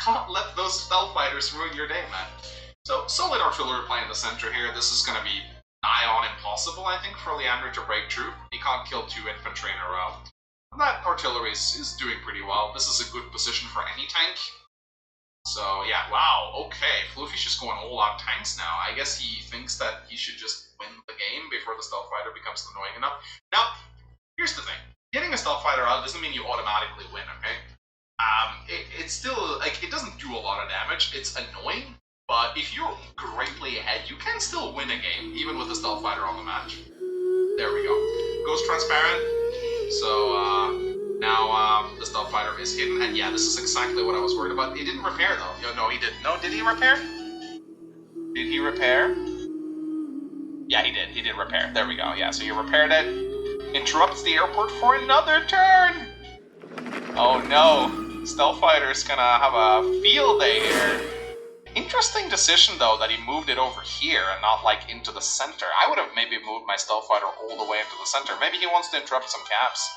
can't let those stealth fighters ruin your day, man. So, solid artillery play in the center here. This is gonna be nigh on impossible, I think, for Liandry to break through. He can't kill 2 infantry in a row. And that artillery is doing pretty well. This is a good position for any tank. So, yeah, wow, okay. Floofy's just going all-out tanks now. I guess he thinks that he should just win the game before the stealth fighter becomes annoying enough. Now, here's the thing. Getting a stealth fighter out doesn't mean you automatically win, okay? It's still, like, it doesn't do a lot of damage. It's annoying, but if you're greatly ahead, you can still win a game, even with a stealth fighter on the match. There we go. Goes transparent. So, now the stealth fighter is hidden, and yeah, this is exactly what I was worried about. He didn't repair, though. No, he didn't. No, did he repair? Did he repair? Yeah, he did. He did repair. There we go. Yeah, so he repaired it. Interrupts the airport for another turn! Oh no. Stealth fighter's gonna have a field day here. Interesting decision, though, that he moved it over here and not, like, into the center. I would have maybe moved my stealth fighter all the way into the center. Maybe he wants to interrupt some caps.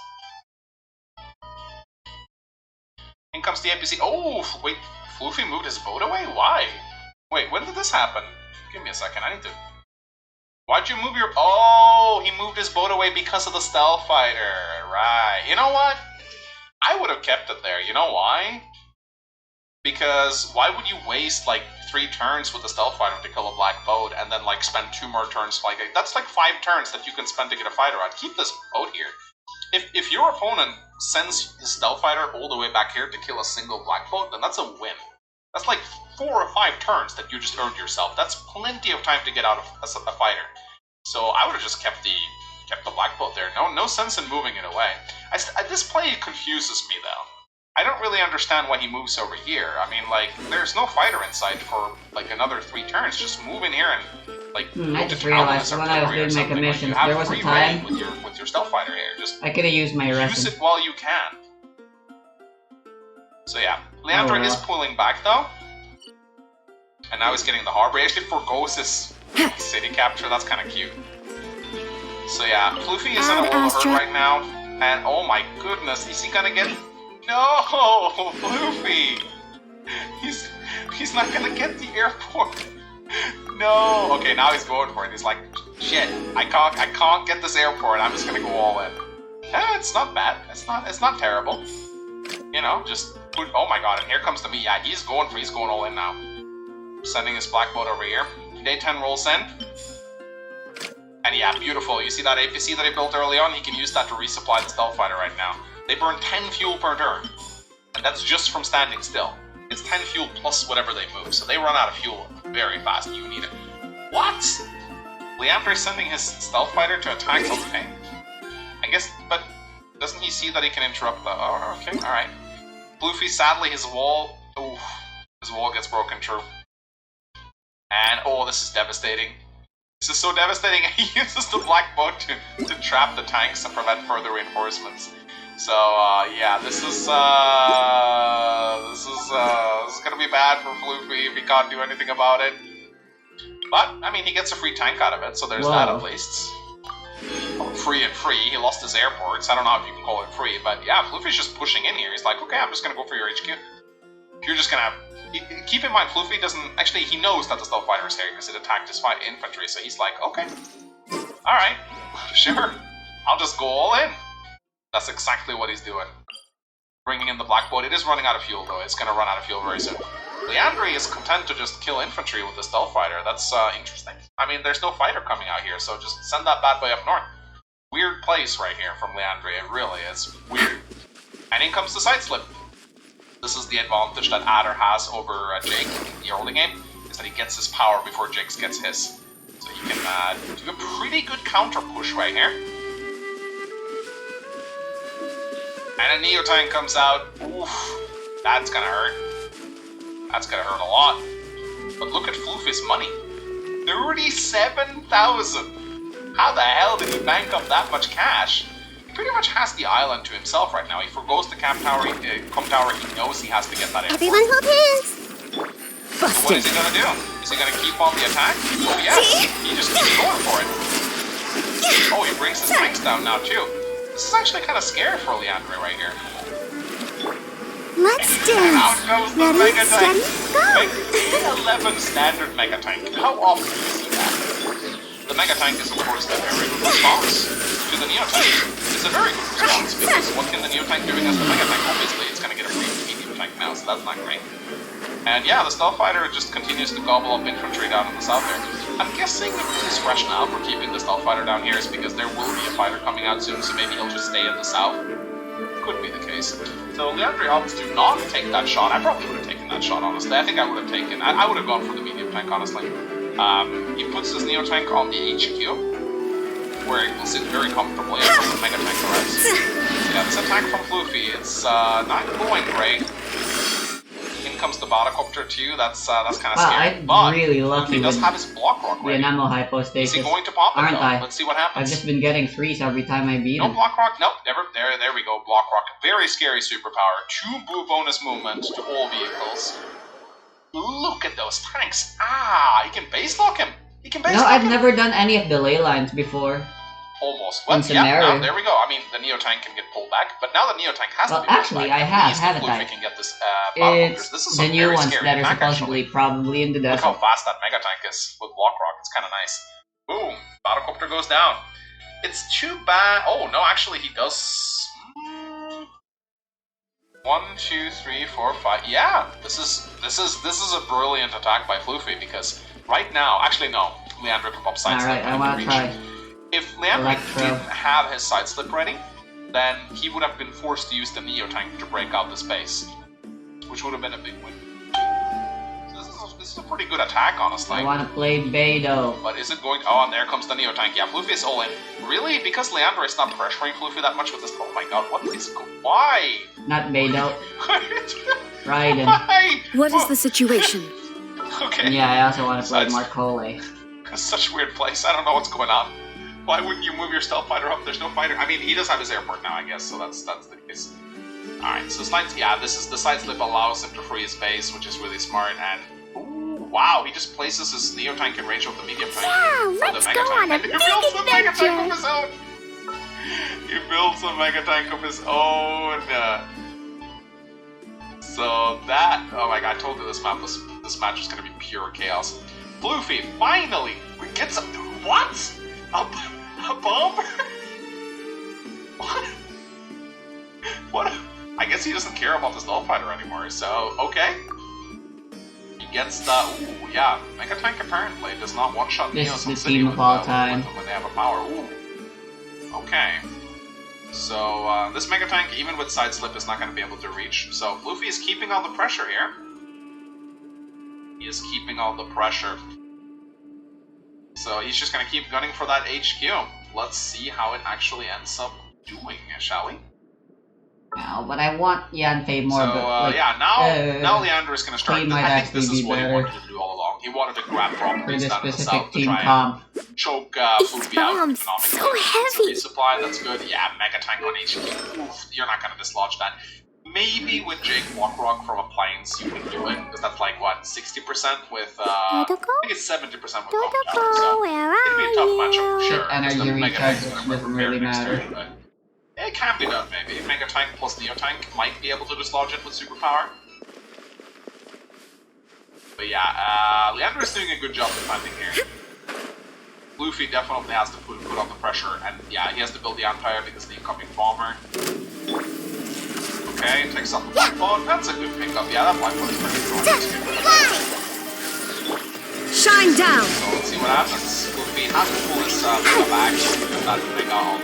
In comes the APC. Oh, wait, Floofy moved his boat away? Why? Wait, when did this happen? Give me a second, I need to... Why'd you move your... Oh, he moved his boat away because of the stealth fighter. Right. You know what? I would have kept it there. You know why? Because why would you waste, like, 3 turns with the stealth fighter to kill a black boat and then, like, spend 2 more turns? Like, that's like 5 turns that you can spend to get a fighter out. Keep this boat here. If your opponent sends his stealth fighter all the way back here to kill a single black boat, then that's a win. That's like 4 or 5 turns that you just earned yourself. That's plenty of time to get out of a fighter. So I would have just kept the black boat there. No sense in moving it away. This play confuses me, though. I don't really understand why he moves over here. I mean, like, there's no fighter in sight for, like, another 3 turns. Just move in here and, like, I just realized when I was doing my commissions, there was a time with your stealth fighter here. Just I could have used my resin. Use it while you can. So yeah, Liandry is pulling back, though. And now he's getting the harbor. He actually forgoes his city capture. That's kind of cute. So yeah, Floofy is in a world of hurt right now. And oh my goodness, is he gonna get... No, Floofy! He's not gonna get the airport. No. Okay, now he's going for it. He's like, shit, I can't get this airport. I'm just gonna go all in. Yeah, it's not bad. It's not terrible. You know, just put. Oh my god! And here comes the me. Yeah, he's going all in now. Sending his black boat over here. Day 10 rolls in. And yeah, beautiful. You see that APC that he built early on? He can use that to resupply the stealth fighter right now. They burn 10 fuel per turn. And that's just from standing still. It's 10 fuel plus whatever they move. So they run out of fuel very fast. You need it. What? Liandry is sending his stealth fighter to attack something. I guess, but doesn't he see that he can interrupt the... Oh, okay, alright. Floofy, sadly, his wall... Oof. His wall gets broken through. And, oh, this is devastating. This is so devastating. He uses the black boat to trap the tanks and prevent further reinforcements. So, yeah, this is gonna be bad for Floofy if he can't do anything about it. But, I mean, he gets a free tank out of it, so there's that at least. Oh, free and free. He lost his airports. I don't know if you can call it free, but yeah, Floofy's just pushing in here. He's like, okay, I'm just gonna go for your HQ. You're just gonna... Keep in mind, Floofy doesn't... Actually, he knows that the stealth fighter is here because it attacked his infantry, so he's like, okay. Alright, sure. I'll just go all in. That's exactly what he's doing. Bringing in the black boat. It is running out of fuel, though. It's gonna run out of fuel very soon. Liandry is content to just kill infantry with the stealth fighter. That's interesting. I mean, there's no fighter coming out here, so just send that bad boy up north. Weird place right here from Liandry. It really is weird. And in comes the side slip. This is the advantage that Adder has over Jake in the early game, is that he gets his power before Jake gets his. So he can do a pretty good counter push right here. And a Neo Tank comes out. Oof, that's gonna hurt. That's gonna hurt a lot. But look at Floofy's money. 37,000! How the hell did he bank up that much cash? He pretty much has the island to himself right now. He forgoes the camp tower, tower. He knows he has to get that in. Everyone hold hands! So what is he gonna do? Is he gonna keep on the attack? Oh yeah, he just keeps going for it. Oh, he brings his tanks down now too. This is actually kind of scary for Liandry right here. Let's dance! Down goes the Ready, Mega Tank. steady, go! 11 standard Mega Tank. How often do you see that? The Mega Tank is, of course, the very good response to the Neo Tank. It's a very good response because what can the Neo Tank do against the Mega Tank? Obviously, it's going to get a free Neo Tank now, so that's not great. And yeah, the Stealth Fighter just continues to gobble up infantry down in the south there. I'm guessing his rationale for keeping the Stealth Fighter down here is because there will be a fighter coming out soon, so maybe he'll just stay in the south. Could be the case. So Leandre opts to not take that shot. I probably would have taken that shot, honestly. I think I would have taken... I would have gone for the medium tank, honestly. He puts his Neo Tank on the HQ, where it will sit very comfortably until the Mega Tank arrives. Yeah, this attack from Floofy, it's not going great. In comes the Bodacopter too, that's kind of scary. I'm But really lucky he does with have his Block Rock the ready. Enamel Is Hypostasis. he going to pop it Aren't though? I? Let's see what I've happens. just been getting 3s every time I beat No him. Block Rock? Nope, never. There we go. Block Rock. Very scary superpower. 2 boo bonus movement to all vehicles. Look at those tanks. Ah, he can base lock him. He can base No, lock I've him. never done any of the ley lines before. Almost. Well, In yeah, Samaria. now, there we go. I mean, the Neo Tank can get pulled back, but now the Neo Tank has Well, to be pulled actually, back. I have, At least haven't Floofy I? can get this Bodacopters. It's This is the a new very ones scary that are attack, supposedly actually. probably in the Look desert. how fast that Mega Tank is with Block Rock. It's kind of nice. Boom. Bodacopter goes down. It's too bad. Oh, no, actually, he does... 1, 2, 3, 4, 5. Yeah, this is a brilliant attack by Floofy because right now, actually no, Leandre can pop side Alright, slip. I want to try. If Leandre Electro. didn't have his side slip ready, then he would have been forced to use the Neo Tank to break out the space, which would have been a big win. So this is a pretty good attack, honestly. I want to play Beidou. But is it going to... Oh, and there comes the Neo Tank. Yeah, Floofy is all in. Really? Because Leandre is not pressuring Floofy that much with this... Oh my god, what is... Why? Not Beidou. Raiden. Why? What is the situation? Okay. Yeah, I also want to play Besides- Marcole. It's such a weird place. I don't know what's going on. Why wouldn't you move your Stealth Fighter up? There's no fighter. I mean, he does have his airport now, I guess, so that's the case. Alright, so slides... Yeah, this is... The side slip allows him to free his base, which is really smart, and... Ooh, wow, he just places his Neo Tank in range of the medium tank. Wow, Or the let's Mega go Tank. on a And he big builds a Mega Tank of adventure! his own! He builds a Mega Tank of his own! So that... Oh my god, I told you this match was gonna be pure chaos. Floofy finally gets a... What? A bomber? What? What? I guess he doesn't care about the Stealth Fighter anymore, so... Okay. He gets the... Ooh, yeah. Mega Tank apparently does not one-shot This Neo is Sun the City team with, of all when time. they have a power. Ooh. Okay. So, this Mega Tank, even with Side Slip, is not going to be able to reach. So, Floofy is keeping all the pressure here. He is keeping all the pressure. So, he's just going to keep gunning for that HQ. Let's see how it actually ends up doing, shall we? No, but I want Yanfei more, So, but like, yeah, now Leandre is going to start. Team might I think this actually is be what he better. wanted to do all along. He wanted to grab for properties this down in the specific south to team try and comp. choke These Floofy out bombs, economically. so heavy. Resupply, that's good. Yeah, Mega Tank on HQ. Oof, you're not going to dislodge that. Maybe with Jake Block Rock from a planes you can do it, because that's like, what, 60% with, I Dodoco? think it's 70% with Bomb Dodoco, Tower, so where it'd be a tough are matchup for you? sure. Shit, energy Because the Mega recharge Tank's gonna doesn't prepare really next matter. turn, but it can be done, maybe. Mega Tank plus Neo Tank might be able to dislodge it with Superpower. But yeah, Leandre is doing a good job defending here. Luffy definitely has to put on the pressure, and yeah, he has to build the Empire because of the incoming bomber. Okay, takes out the Black Bot. That's a good pickup. Yeah, that Black Bot is pretty strong. Shine down! So let's see what happens. Luffy has to pull his Mega back with that Mega on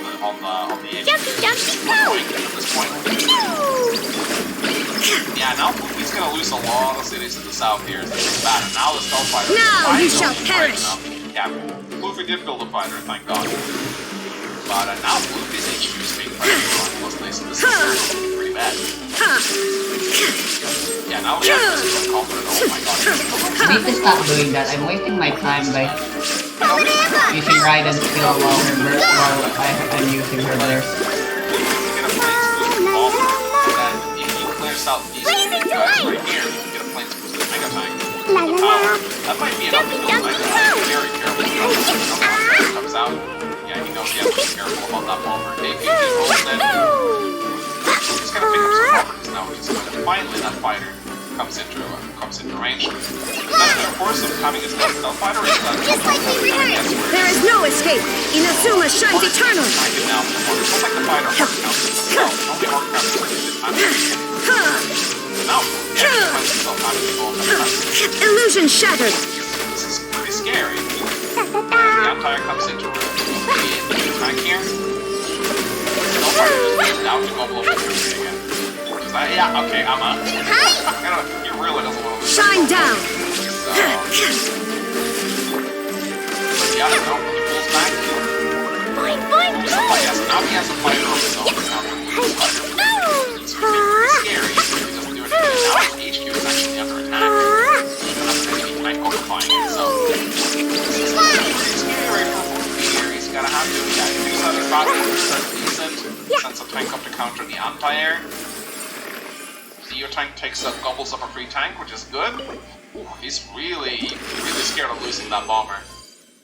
the edge. Jumpy, jumpy, go! At this point. Yeah, now Luffy's gonna lose a lot of cities in the south here. This is bad. And now the Stealth Fighter. Now you shall perish! Yeah, Luffy did build a fighter, thank God. But now Luffy's HQ is being pressured mostly, so this is pretty bad. Yeah, now Leandre's is confident. Oh my God. I need to stop doing that. I'm wasting my time by using Raiden's skill while I'm using her burst. Get a planes boosted bomber, then if he clears out these two guys right here, you can get a planes boosted Mega Tank. That might be enough to build Mega Tank. Very careful when it comes out. Yeah, he knows he has to be careful about that bomber. AP rolls in. He's gonna pick up some properties now, which is good. And finally, that fighter comes into range. That's of course of having a stealth fighter is that Just like we rehearsed. There is no escape. Inazuma shines eternal. I can now perform just like the fighter hard counts. No, only hard counts this time. Now, yeah, he finds himself having to go on the Illusion shattered. This is pretty scary. The Empire comes into the attack here. No fighter just down to gobble up again. Yeah, okay, he really doesn't want to lose. Shine down. So, yeah, I don't know. He pulls back. Boing, boing, Now he has a fighter of his own. It's pretty scary. He doesn't do anything. Now his HQ is actually under attack. He doesn't have any tank occupying it, so this is pretty scary for Luffy here. He's gonna have to, yeah, he thinks that his battle is decent. Sends a tank up to counter the anti-air. The tank takes up, gobbles up a free tank, which is good. Ooh, he's really scared of losing that bomber.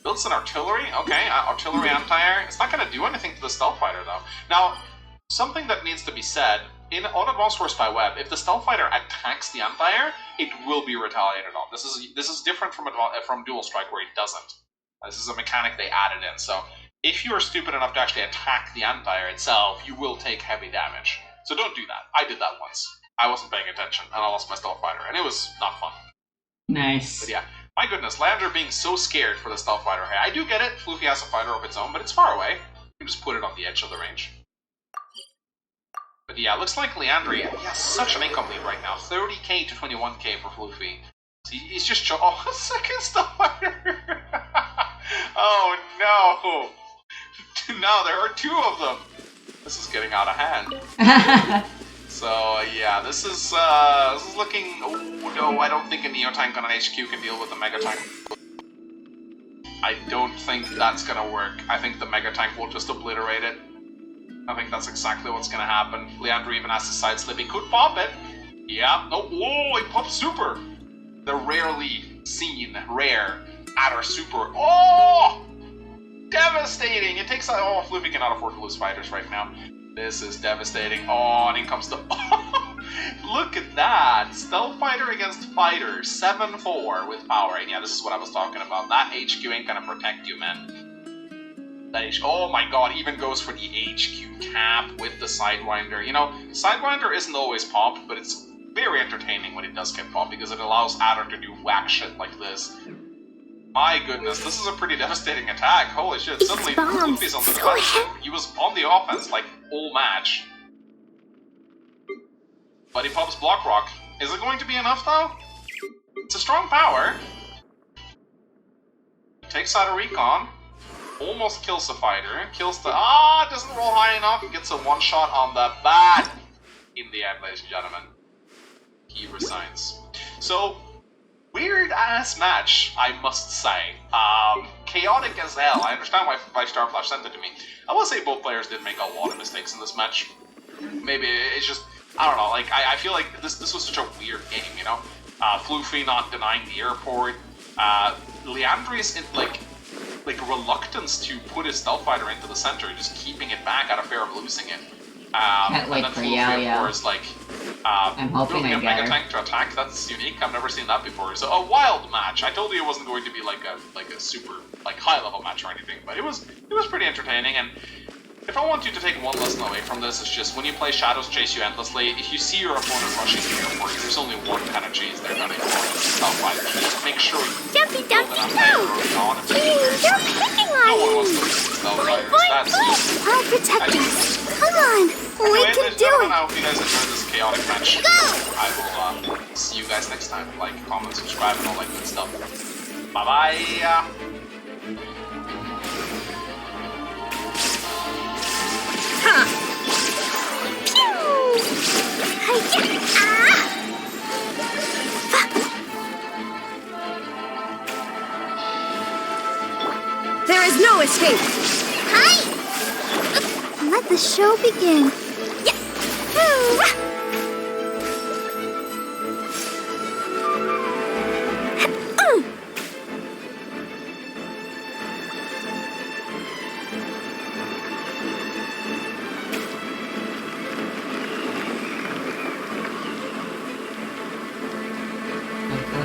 Builds an artillery, okay, artillery anti-air. It's not gonna do anything to the stealth fighter though. Now, something that needs to be said, on Advanced Wars by Web, if the stealth fighter attacks the anti-air, it will be retaliated on. This is different from Dual Strike where it doesn't. This is a mechanic they added in, so if you are stupid enough to actually attack the anti-air itself, you will take heavy damage. So don't do that. I did that once. I wasn't paying attention, and I lost my stealth fighter, and it was not fun. Nice. But yeah, my goodness, Leander being so scared for the stealth fighter. Hey, I do get it, Fluffy has a fighter of its own, but it's far away. You can just put it on the edge of the range. But yeah, looks like Leandri, he has such an income lead right now. 30k to 21k for Fluffy. So he's just a second stealth fighter! Oh no! Now there are two of them! This is getting out of hand. So yeah, this is looking. Oh no, I don't think a Neo Tank on an HQ can deal with the Mega Tank. I don't think that's gonna work. I think the Mega Tank will just obliterate it. I think that's exactly what's gonna happen. Leandro even has to side slip. He could pop it. Yeah. Oh, whoa! He popped super. The rarely seen rare Adder super. Oh! Devastating! It takes. Oh, Fluffy cannot afford to lose fighters right now. This is devastating. Oh, and in comes the... Look at that! Stealth fighter against fighter. 7-4 with power. And yeah, this is what I was talking about. That HQ ain't gonna protect you, man. That oh my god, even goes for the HQ cap with the Sidewinder. You know, Sidewinder isn't always popped, but it's very entertaining when it does get popped, because it allows Adder to do whack shit like this. My goodness, this is a pretty devastating attack. Holy shit, suddenly Fluffy's on the defense. He was on the offense, like, all match. But he pops Block Rock. Is it going to be enough, though? It's a strong power. Takes out a Recon. Almost kills the fighter. Kills the... Ah, doesn't roll high enough. Gets a one-shot on the bat. In the end, ladies and gentlemen. He resigns. So... weird-ass match, I must say. Chaotic as hell. I understand why Starflash sent it to me. I will say both players did make a lot of mistakes in this match. Maybe it's just, I don't know, like, I feel like this was such a weird game, you know? Fluffy not denying the airport. Leandri's, like reluctance to put his stealth fighter into the center, just keeping it back out of fear of losing it. Can't wait and then for Fluffy, of course, like, I'm hoping building I a get Mega her. Tank to attack, that's unique. I've never seen that before. So a wild match. I told you it wasn't going to be like a super high level match or anything, but it was pretty entertaining. And if I want you to take one lesson away from this, it's just when you play Shadows Chase You Endlessly, if you see your opponent rushing the airport, there's only one kind of cheese they're gonna go on. Just make sure you Jumpy build dumpy enough go! air early on and They're picking no one on wants you! to lose the stealth Boing, fighters. boing, That's boing! I'll protect us! Come on! We Anyway, can ladies and do gentlemen, it! I hope you guys enjoyed this chaotic match. Go! I will see you guys next time. Like, comment, subscribe, and all that good stuff. Bye-bye! Ha! Pew! Hi-ya! Ah! There is no escape! Hi! Let the show begin. Yeah! Hoo-rah!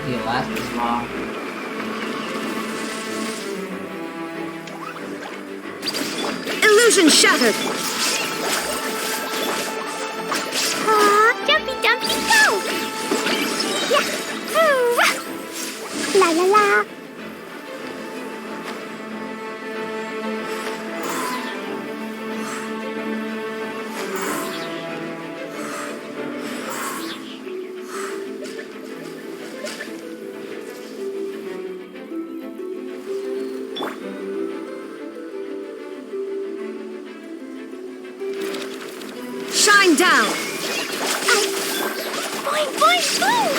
does he last this long? Illusion shattered! Jumpy Dumpy go! Yeah! La la la! Shine down! Boing, boing, boing!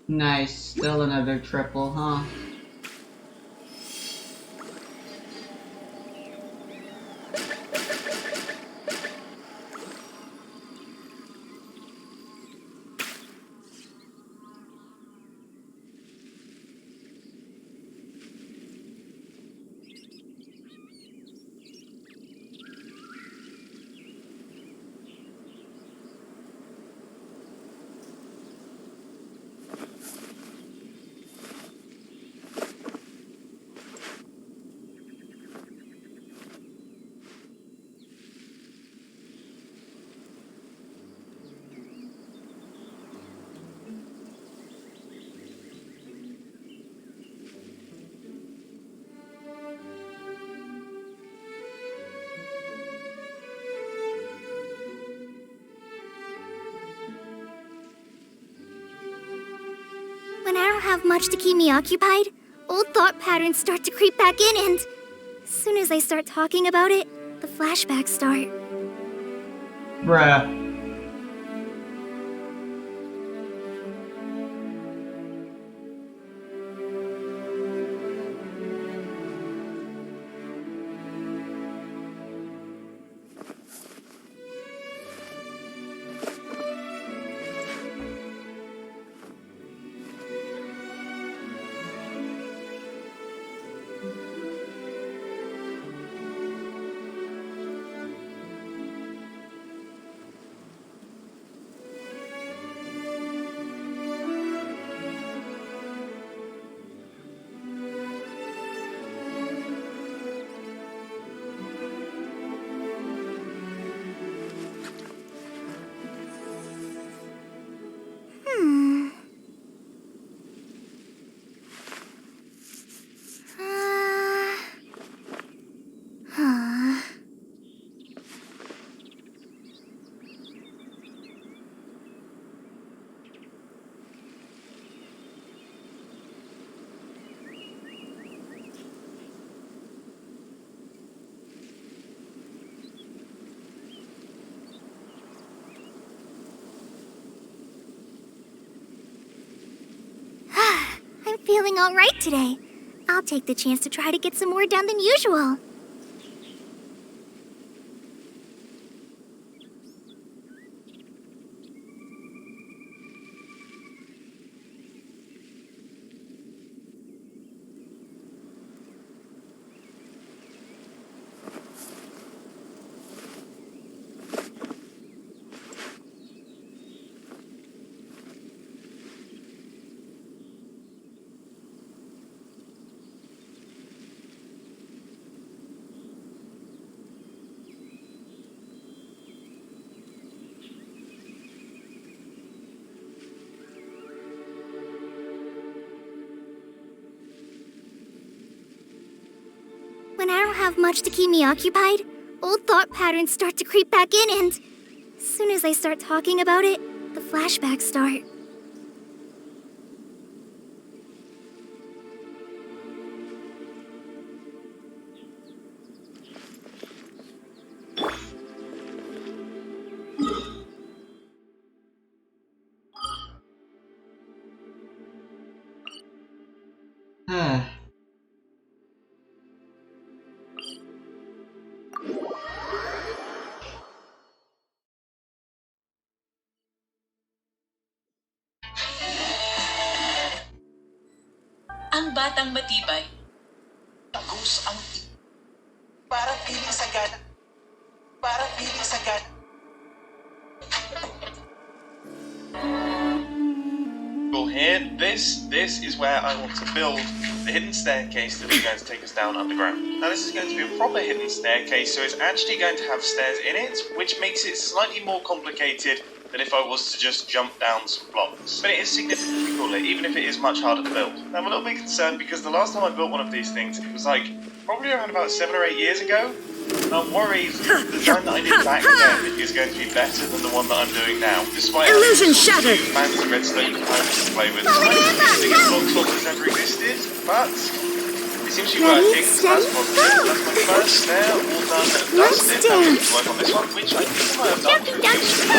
Nice, still another triple, huh? When I don't have much to keep me occupied, old thought patterns start to creep back in and... as soon as I start talking about it, the flashbacks start. Bruh. I'm feeling alright today. I'll take the chance to try to get some more done than usual. When I don't have much to keep me occupied, old thought patterns start to creep back in and... as soon as I start talking about it, the flashbacks start. Ang batang matibay. Diyos, ang para piling sagad. Para piling sagad. Here, this is where I want to build the hidden staircase that is going to take us down underground. Now this is going to be a proper hidden staircase, so it's actually going to have stairs in it, which makes it slightly more complicated than if I was to just jump down some blocks. But it is significantly cooler, even if it is much harder to build. Now I'm a little bit concerned because the last time I built one of these things, it was like probably around about 7 or 8 years ago. I'm worried the design that I did back then is going to be better than the one that I'm doing now. Despite Illusion having shattered. fancy redstone components to play with, the biggest block slot has never existed, but it seems to be working, so that's positive. That's my first stair, all done and dusted. Now we need to work on this one, which I think I might have done previously.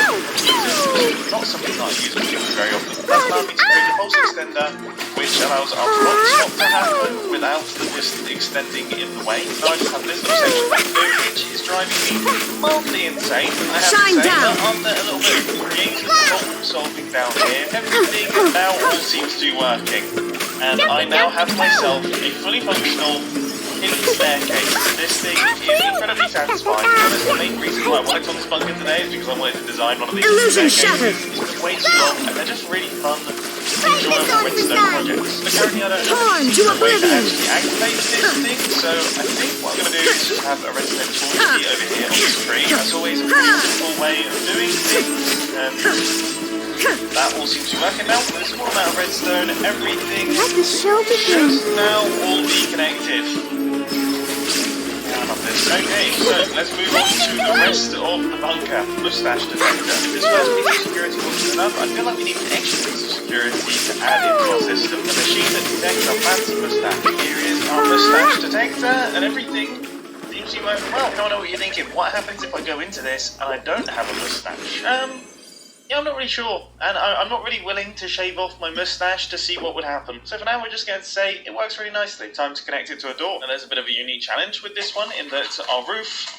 Not something that I use particularly very often. That's allowed me to create a pulse extender, which allows our block swap to happen without the piston extending in the way. Now I just have this little section to do, which is driving me mildly insane. I have Shine to say down. that after a little bit of creative problem solving down here, everything now all seems to be working. And I now have myself a fully functional hidden staircase. This thing is incredibly satisfying. That's the main reason why I wanted on this bunker today, is because I wanted to design one of these Illusion staircases. shattered. It's been way too long, and they're just really fun, enjoyable redstone projects. But currently I don't have Torn any to particular way to oblivion. actually activate this thing, so I think what I'm going to do is just have a redstone torch key over here on the screen. As always, a pretty simple way of doing things, and that all seems to be working now. There's a small amount of redstone, everything Let the show begin. should now all be connected. Yeah, I love this. Okay, so let's move on to the rest of the bunker. Mustache detector. This first piece of security wasn't enough. I feel like we need an extra piece of security to add into our system. A machine that detects our fancy mustache. Here is our mustache detector, and everything seems to be working well. Now I know what you're thinking. What happens if I go into this and I don't have a mustache? Yeah, I'm not really sure, and I'm not really willing to shave off my mustache to see what would happen. So for now, we're just going to say it works really nicely. Time to connect it to a door. And there's a bit of a unique challenge with this one, in that our roof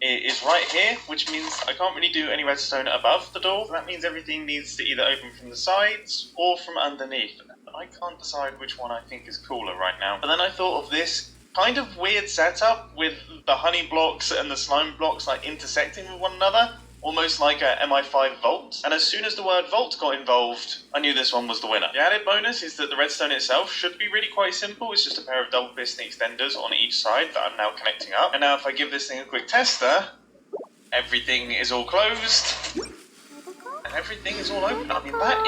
is right here, which means I can't really do any redstone above the door. So that means everything needs to either open from the sides or from underneath. And I can't decide which one I think is cooler right now. But then I thought of this kind of weird setup with the honey blocks and the slime blocks like intersecting with one another. Almost like a MI5 Vault. And as soon as the word Vault got involved, I knew this one was the winner. The added bonus is that the redstone itself should be really quite simple. It's just a pair of double piston extenders on each side that I'm now connecting up. And now if I give this thing a quick tester, everything is all closed. And everything is all open. I mean, that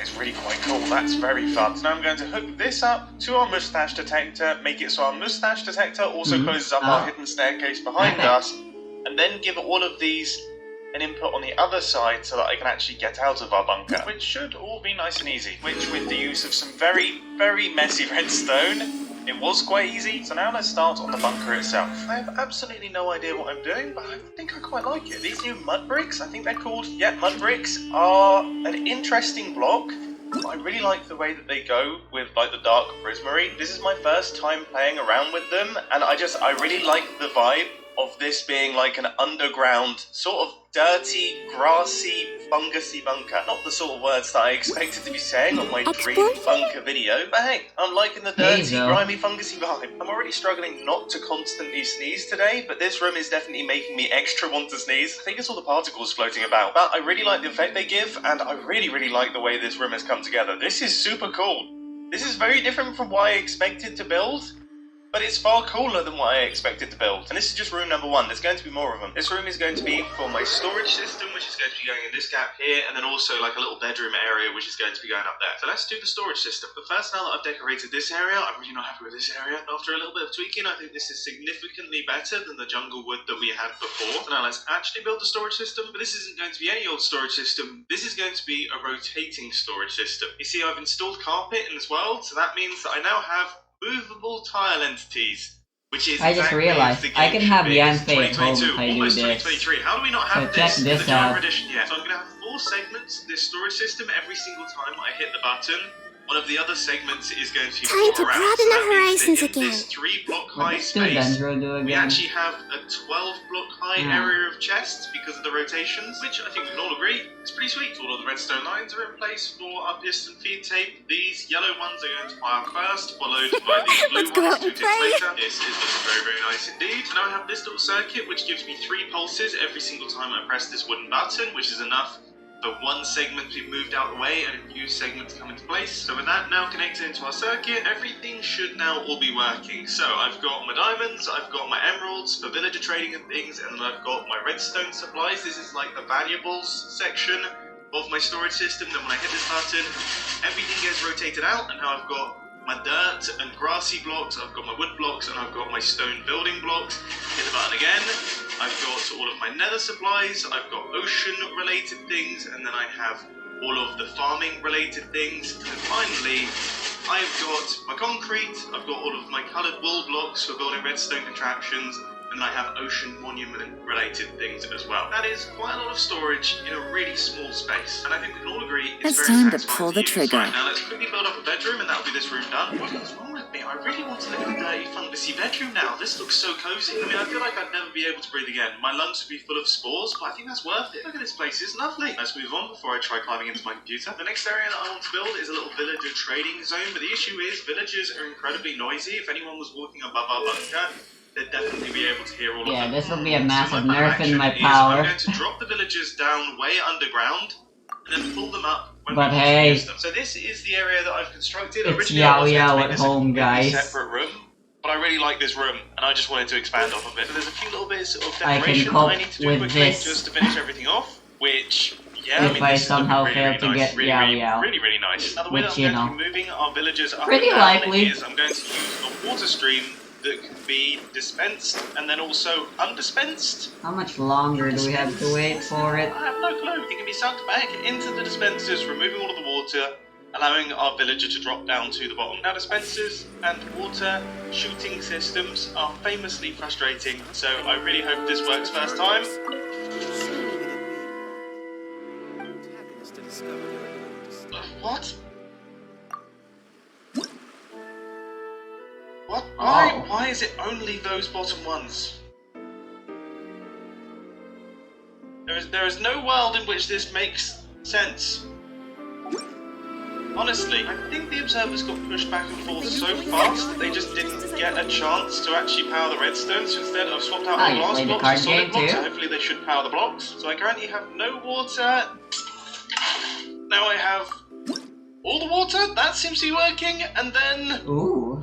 is really quite cool. That's very fun. So now I'm going to hook this up to our mustache detector, make it so our mustache detector also closes up our hidden staircase behind us, and then give all of these an input on the other side so that I can actually get out of our bunker, which should all be nice and easy, which with the use of some very, very messy redstone, it was quite easy. So now let's start on the bunker itself. I have absolutely no idea what I'm doing, but I think I quite like it. These new mud bricks, I think they're called, mud bricks, are an interesting block. I really like the way that they go with like the dark prismarine. This is my first time playing around with them, and I really like the vibe of this being like an underground, sort of dirty, grassy, fungusy bunker. Not the sort of words that I expected to be saying on my dream bunker video, but hey, I'm liking the dirty, grimy, fungusy vibe. I'm already struggling not to constantly sneeze today, but this room is definitely making me extra want to sneeze. I think it's all the particles floating about, but I really like the effect they give, and I really, really like the way this room has come together. This is super cool. This is very different from what I expected to build, but it's far cooler than what I expected to build. And this is just room number one. There's going to be more of them. This room is going to be for my storage system, which is going to be going in this gap here, and then also like a little bedroom area, which is going to be going up there. So let's do the storage system. But first, now that I've decorated this area, I'm really not happy with this area. After a little bit of tweaking, I think this is significantly better than the jungle wood that we had before. So now let's actually build the storage system. But this isn't going to be any old storage system. This is going to be a rotating storage system. You see, I've installed carpet in this world, so that means that I now have movable tile entities, which is I just realized I can have Yanfei at home if I do almost this. 2023. How do we not have So check this this in the out. Java edition yet? So I'm going to have 4 segments of this storage system every single time I hit the button. One of the other segments is going to be Time to floor around. broaden So the that means horizons that in again. this 3-block What high does space, Dendro do we again? actually have a 12-block high area of chests because of the rotations, which I think we can all agree is pretty sweet. All of the redstone lines are in place for our piston feed tape. These yellow ones are going to fire first, followed by these blue Let's go ones out and 2 ticks play. later. This is looking very, very nice indeed. Now I have this little circuit which gives me 3 pulses every single time I press this wooden button, which is enough for one segment to be moved out of the way and a new segment to come into place. So with that now connected into our circuit, everything should now all be working. So I've got my diamonds, I've got my emeralds for villager trading and things, and then I've got my redstone supplies. This is like the valuables section of my storage system. Then when I hit this button, everything gets rotated out, and now I've got my dirt and grassy blocks, I've got my wood blocks, and I've got my stone building blocks. Hit the button again, I've got all of my nether supplies, I've got ocean related things, and then I have all of the farming related things, and finally I've got my concrete, I've got all of my coloured wool blocks for building redstone contraptions, and I have ocean monument related things as well. That is quite a lot of storage in a really small space, and I think we can all agree it's It's very time to satisfying pull the use. trigger. Right, now let's quickly build up a bedroom, and that'll be this room done. What is wrong with me? I really want to live in a dirty, fungusy bedroom now. This looks so cozy. I mean, I feel like I'd never be able to breathe again. My lungs would be full of spores, but I think that's worth it. Look at this place, it's lovely. Let's move on before I try climbing into my computer. The next area that I want to build is a little villager trading zone, but the issue is villagers are incredibly noisy. If anyone was walking above our bunker, they'd definitely be able to hear all of them. Yeah, this will be a So massive my nerf in action my is power. I'm going to drop the villagers down way underground and then pull them up when But we want to hey, use them. So this is the area that I've constructed. it's Originally, I Yao was going to Yao make at this home, a completely guys. separate room, but I really like this room and I just wanted to expand off of it. So there's a few little bits of I can decoration cope that I need to do with quickly this. just to finish everything off, which. Yeah, If I mean, I this is looking somehow really, fail really to nice. get really, Yao really, Yao. really, really nice. Now the way Which, that you I'm going know, to be moving our villagers up pretty and down likely. is I'm going to use a water stream that can be dispensed and then also undispensed. How much longer do we have to wait for it? I have no clue. It can be sucked back into the dispensers, removing all of the water, allowing our villager to drop down to the bottom. Now, dispensers and water shooting systems are famously frustrating, so I really hope this works first time. What? What? Why? Oh. Why is it only those bottom ones? There is no world in which this makes sense. Honestly, I think the observers got pushed back and forth so fast that they just didn't get a chance to actually power the redstone. So instead, I've swapped out Ah, the you glass played the blocks card for solid game blocks, too? so hopefully they should power the blocks. So I currently have no water. Now I have all the water. That seems to be working. And then Ooh.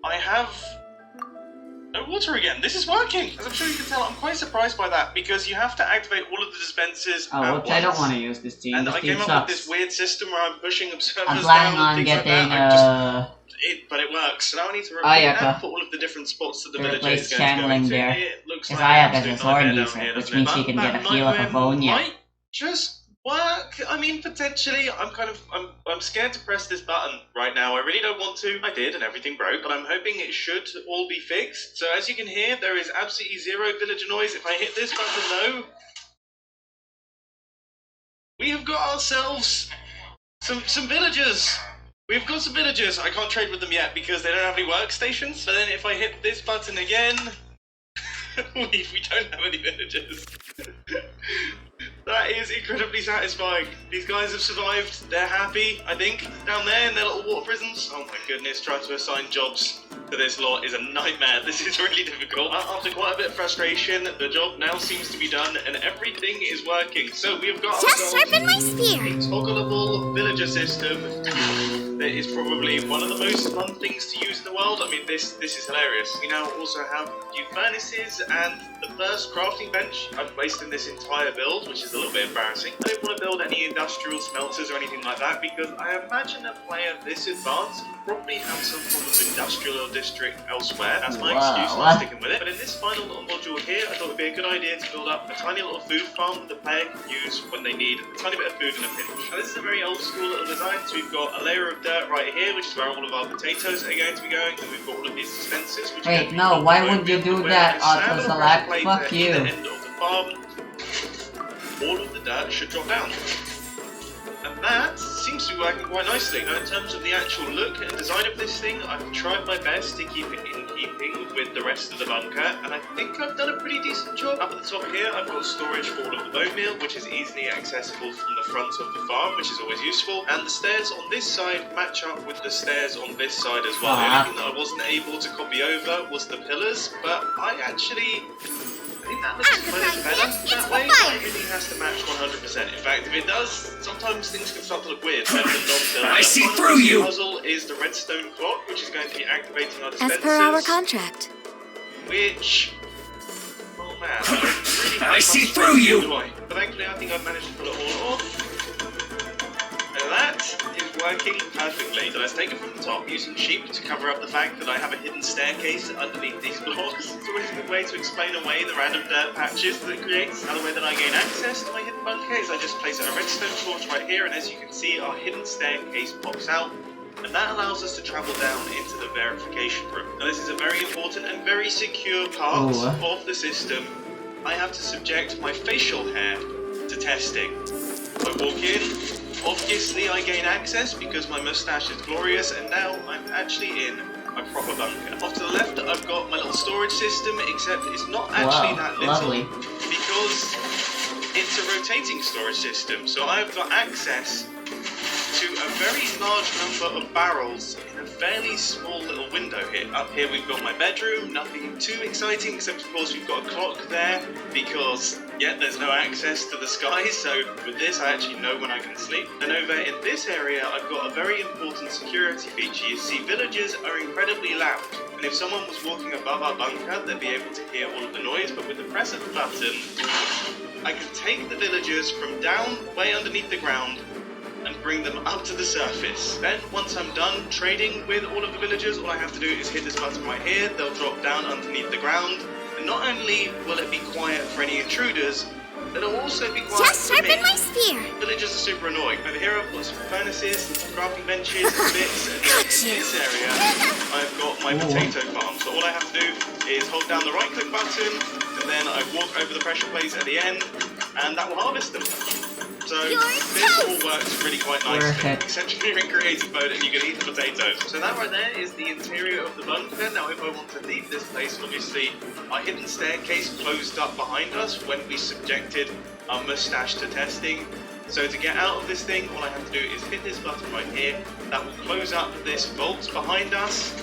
I have no water again. This is working. As I'm sure you can tell, I'm quite surprised by that because you have to activate all of the dispensers Oh, at which I don't once. want to use this team. And This I team came up with sucks. this weird system where I'm pushing observers I'm planning down on and things getting like that. But it works. So now I need to repeat Ayaka. that for all of the different spots that the To villager replace is going to go Changeling into. there. It looks Because like Ayaka's a absolute sword nightmare user, down here, which doesn't it? means she But can get that a heal of nightmare Avonia. might just work. I mean, potentially. I'm scared to press this button right now. I really don't want to. I did, and everything broke. But I'm hoping it should all be fixed. So as you can hear, there is absolutely zero villager noise. If I hit this button, though, we have got ourselves some villagers. We've got some villagers. I can't trade with them yet because they don't have any workstations. But then if I hit this button again, we don't have any villagers. That is incredibly satisfying. These guys have survived. They're happy, I think, down there in their little water prisons. Oh my goodness, trying to assign jobs to this lot is a nightmare. This is really difficult. After quite a bit of frustration, the job now seems to be done and everything is working. So we've got Just ourselves sharpen my spear. a toggleable villager system that is probably one of the most fun things to use in the world. I mean, this is hilarious. We now also have a few furnaces and the first crafting bench I've placed in this entire build, which is a little bit embarrassing. I don't want to build any industrial smelters or anything like that because I imagine a player this advanced would probably have some form of industrial district elsewhere. That's my excuse, and I'm sticking with it. But in this final little module here, I thought it would be a good idea to build up a tiny little food farm that the player can use when they need a tiny bit of food in a pinch. Now this is a very old school little design, so we've got a layer of dirt right here, which is where all of our potatoes are going to be going, and we've got all of these dispensers, which are going Wait, to be no, filled why with would you oatmeal, do where that, I slam auto a select? plate Fuck at you. either end of the farm. All of the dirt should drop down. And that seems to be working quite nicely. Now, in terms of the actual look and design of this thing, I've tried my best to keep it in keeping with the rest of the bunker, and I think I've done a pretty decent job. Up at the top here, I've got storage for all of the bone meal, which is easily accessible from the front of the farm, which is always useful. And the stairs on this side match up with the stairs on this side as well. The only thing that I wasn't able to copy over was the pillars, but I think that looks much better that way. Everything has to match 100%. In fact, if it does, sometimes things can start to look weird. I see through you! The puzzle is the redstone clock, which is going to be activating our dispensers. As per our contract. Which... oh man, I I see through you! But thankfully I think I've managed to pull it all off. And that is working perfectly. So let's take it from the top, using sheep to cover up the fact that I have a hidden staircase underneath these blocks. It's always a good way to explain away the random dirt patches that it creates. Another way that I gain access to my hidden bunker is I just place a redstone torch right here, and as you can see, our hidden staircase pops out. And that allows us to travel down into the verification room. Now this is a very important and very secure part of the system. I have to subject my facial hair to testing. I walk in, obviously I gain access because my mustache is glorious, and now I'm actually in a proper bunker. Off to the left I've got my little storage system, except it's not actually that little. Lovely. Because it's a rotating storage system, so I've got access to a very large number of barrels in a fairly small little window here. Up here we've got my bedroom, nothing too exciting, except of course we've got a clock there, because yeah, there's no access to the sky, so with this I actually know when I can sleep. And over in this area I've got a very important security feature. You see, villagers are incredibly loud, and if someone was walking above our bunker they'd be able to hear all of the noise, but with the press of the button I can take the villagers from down way underneath the ground and bring them up to the surface. Then, once I'm done trading with all of the villagers, all I have to do is hit this button right here. They'll drop down underneath the ground, and not only will it be quiet for any intruders, it'll also be quiet Just for me. sharpen my spear. Villagers are super annoying. Over here I've got some furnaces, some crafting benches, and bits, and in this area I've got my potato farm. So all I have to do is hold down the right click button, and then I walk over the pressure plates at the end, and that will harvest them. So this all works really quite nicely. Essentially you're in creative mode and you can eat the potatoes. So that right there is the interior of the bunker. Now if I want to leave this place, obviously our hidden staircase closed up behind us when we subjected our mustache to testing. So to get out of this thing, all I have to do is hit this button right here. That will close up this vault behind us,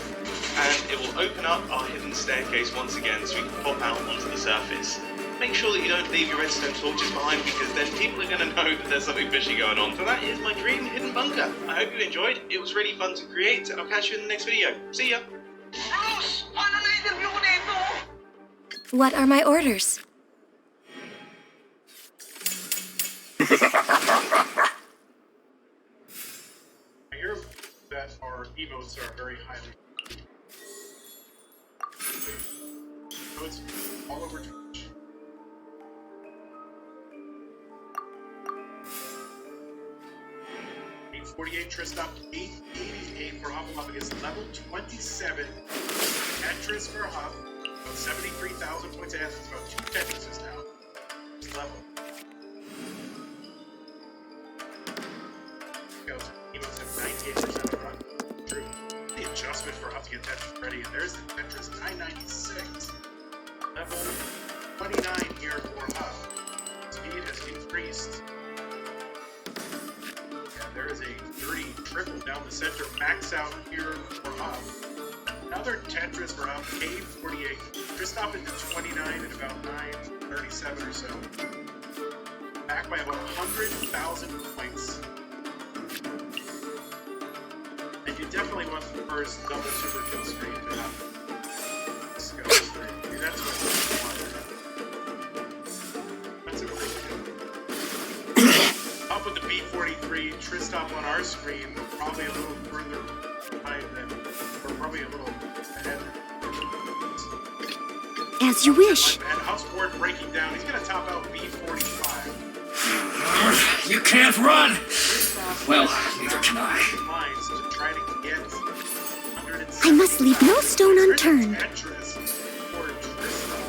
and it will open up our hidden staircase once again so we can pop out onto the surface. Make sure that you don't leave your redstone torches behind, because then people are going to know that there's something fishy going on. So that is my dream hidden bunker. I hope you enjoyed. It was really fun to create, and I'll catch you in the next video. See ya! What are my orders? I hear that our emotes are very highly. So it's all over Twitch. 48 Tristan, 888 for Hufflepuff against level 27 Tetris for Huff. About 73,000 points ahead. It's about 2 Tetrises now. This level. Goes. Emotes have 98% of run. True. The adjustment for Huff to get Tetris ready. And there's the Tetris 996. Level 29 here for Huff. Speed has increased. There is a 30 triple down the center, max out here for Huff. Another Tetris for Huff, Cave 48. Kristoff into 29 at about 937 or so. Back by about 100,000 points. And you definitely want the first double super kill screen to happen. Let's go. That's what you want. That's a pretty good. Up with the B43, Kristoff on our screen, we're probably a little further behind them. We're probably a little ahead. As you wish. And Huff's board breaking down. He's going to top out B45. You can't run! Kristoff Well, neither can I. Lines to try to get I must leave no stone unturned. Tetris for Kristoff.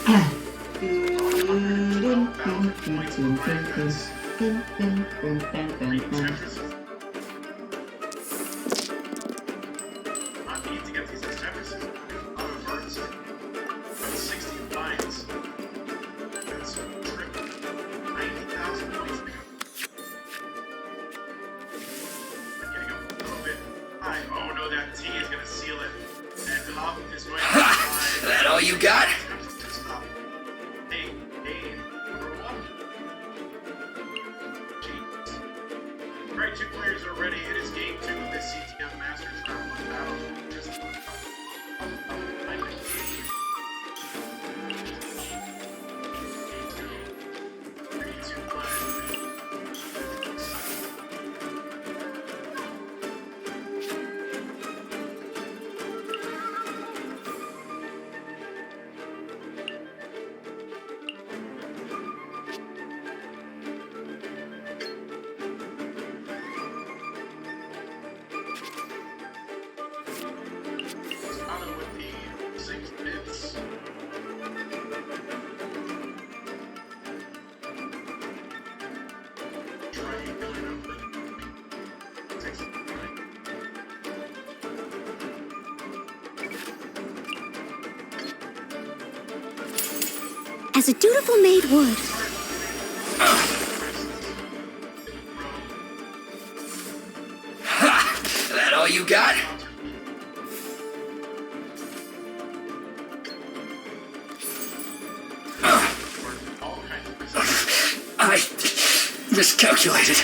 I need to get these Tetris. Out of birds. About 60 lines. That's a trip. 90,000 points. We're getting up a little bit high. Oh no, that T is gonna seal it. And Hop is going to Ha! That all you got? Stop. Hey, grow up. Jeez. Alright, 2 players are ready. It is game 2 of this CTF Masters Round 1 battle. Just I'm a game. 3, 2, 1. Anna with the 6 bits. Triangular number. 6, 9. As a dutiful maid would. Ha! That all you got? All kinds of results. I miscalculated.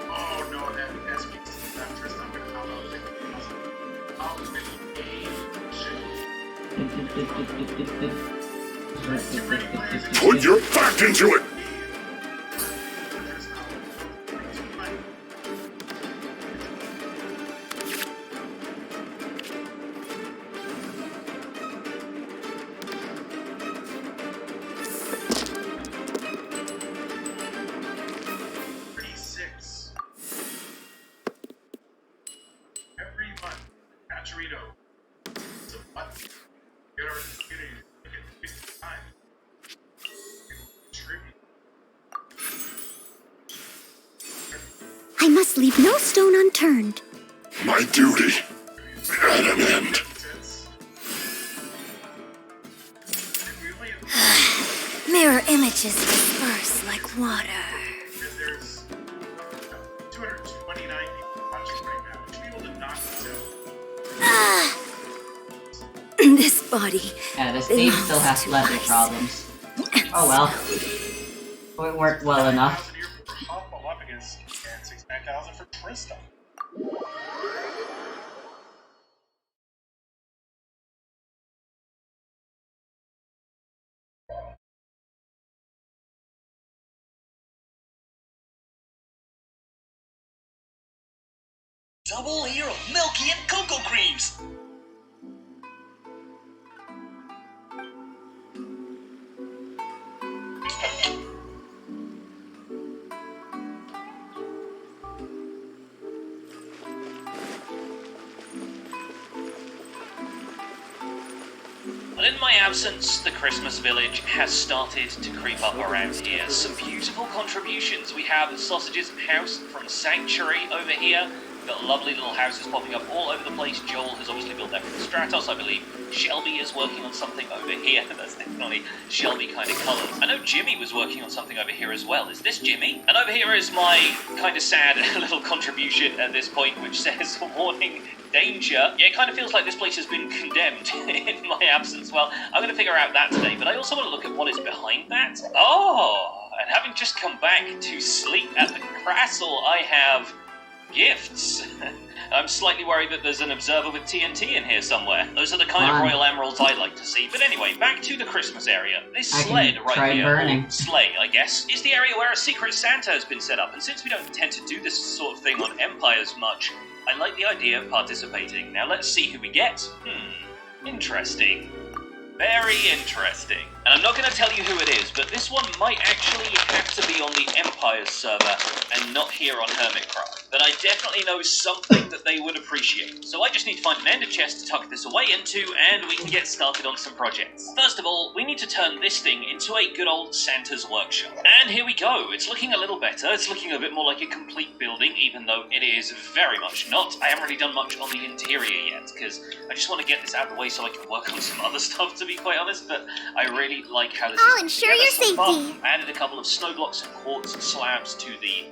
Oh no, that SP that Tristan gonna come out with it. I'll just make shit. Put your back into it! Every month, Pachorito. So what? Get our community to get 50 time. Tribute. I must leave no stone unturned. My duty at an end. Sense. And we only have Mirror images disperse like water. and there's 229 people watching right now. We should be able to knock this out. This body. Yeah, this game still has leather problems. Oh well. It worked well enough. Here for Hopple up against and 69,000 for Trista. Double layer of milky and cocoa creams. Well, in my absence, the Christmas village has started to creep up around here. Some beautiful contributions. We have Sausage's house from Sanctuary over here. We've got lovely little houses popping up all over the place. Joel has obviously built that from Stratos, I believe. Shelby is working on something over here. That's definitely Shelby kind of colours. I know Jimmy was working on something over here as well. Is this Jimmy? And over here is my kind of sad little contribution at this point, which says, warning, danger. Yeah, it kind of feels like this place has been condemned in my absence. Well, I'm going to figure out that today, but I also want to look at what is behind that. Oh, and having just come back to sleep at the castle, I have gifts. I'm slightly worried that there's an observer with TNT in here somewhere. Those are the kind of royal emeralds I like to see. But anyway, back to the Christmas area. This sled right here, or sleigh, I guess, is the area where a secret Santa has been set up. And since we don't tend to do this sort of thing on Empires much, I like the idea of participating. Now let's see who we get. Interesting. Very interesting. And I'm not going to tell you who it is, but this one might actually have to be on the Empire's server and not here on Hermitcraft, then I definitely know something that they would appreciate. So I just need to find an ender chest to tuck this away into, and we can get started on some projects. First of all, we need to turn this thing into a good old Santa's workshop. And here we go. It's looking a little better. It's looking a bit more like a complete building, even though it is very much not. I haven't really done much on the interior yet, because I just want to get this out of the way so I can work on some other stuff, to be quite honest, but I really like how this I'll is ensure together your so far. safety. I added a couple of snow blocks and quartz slabs to the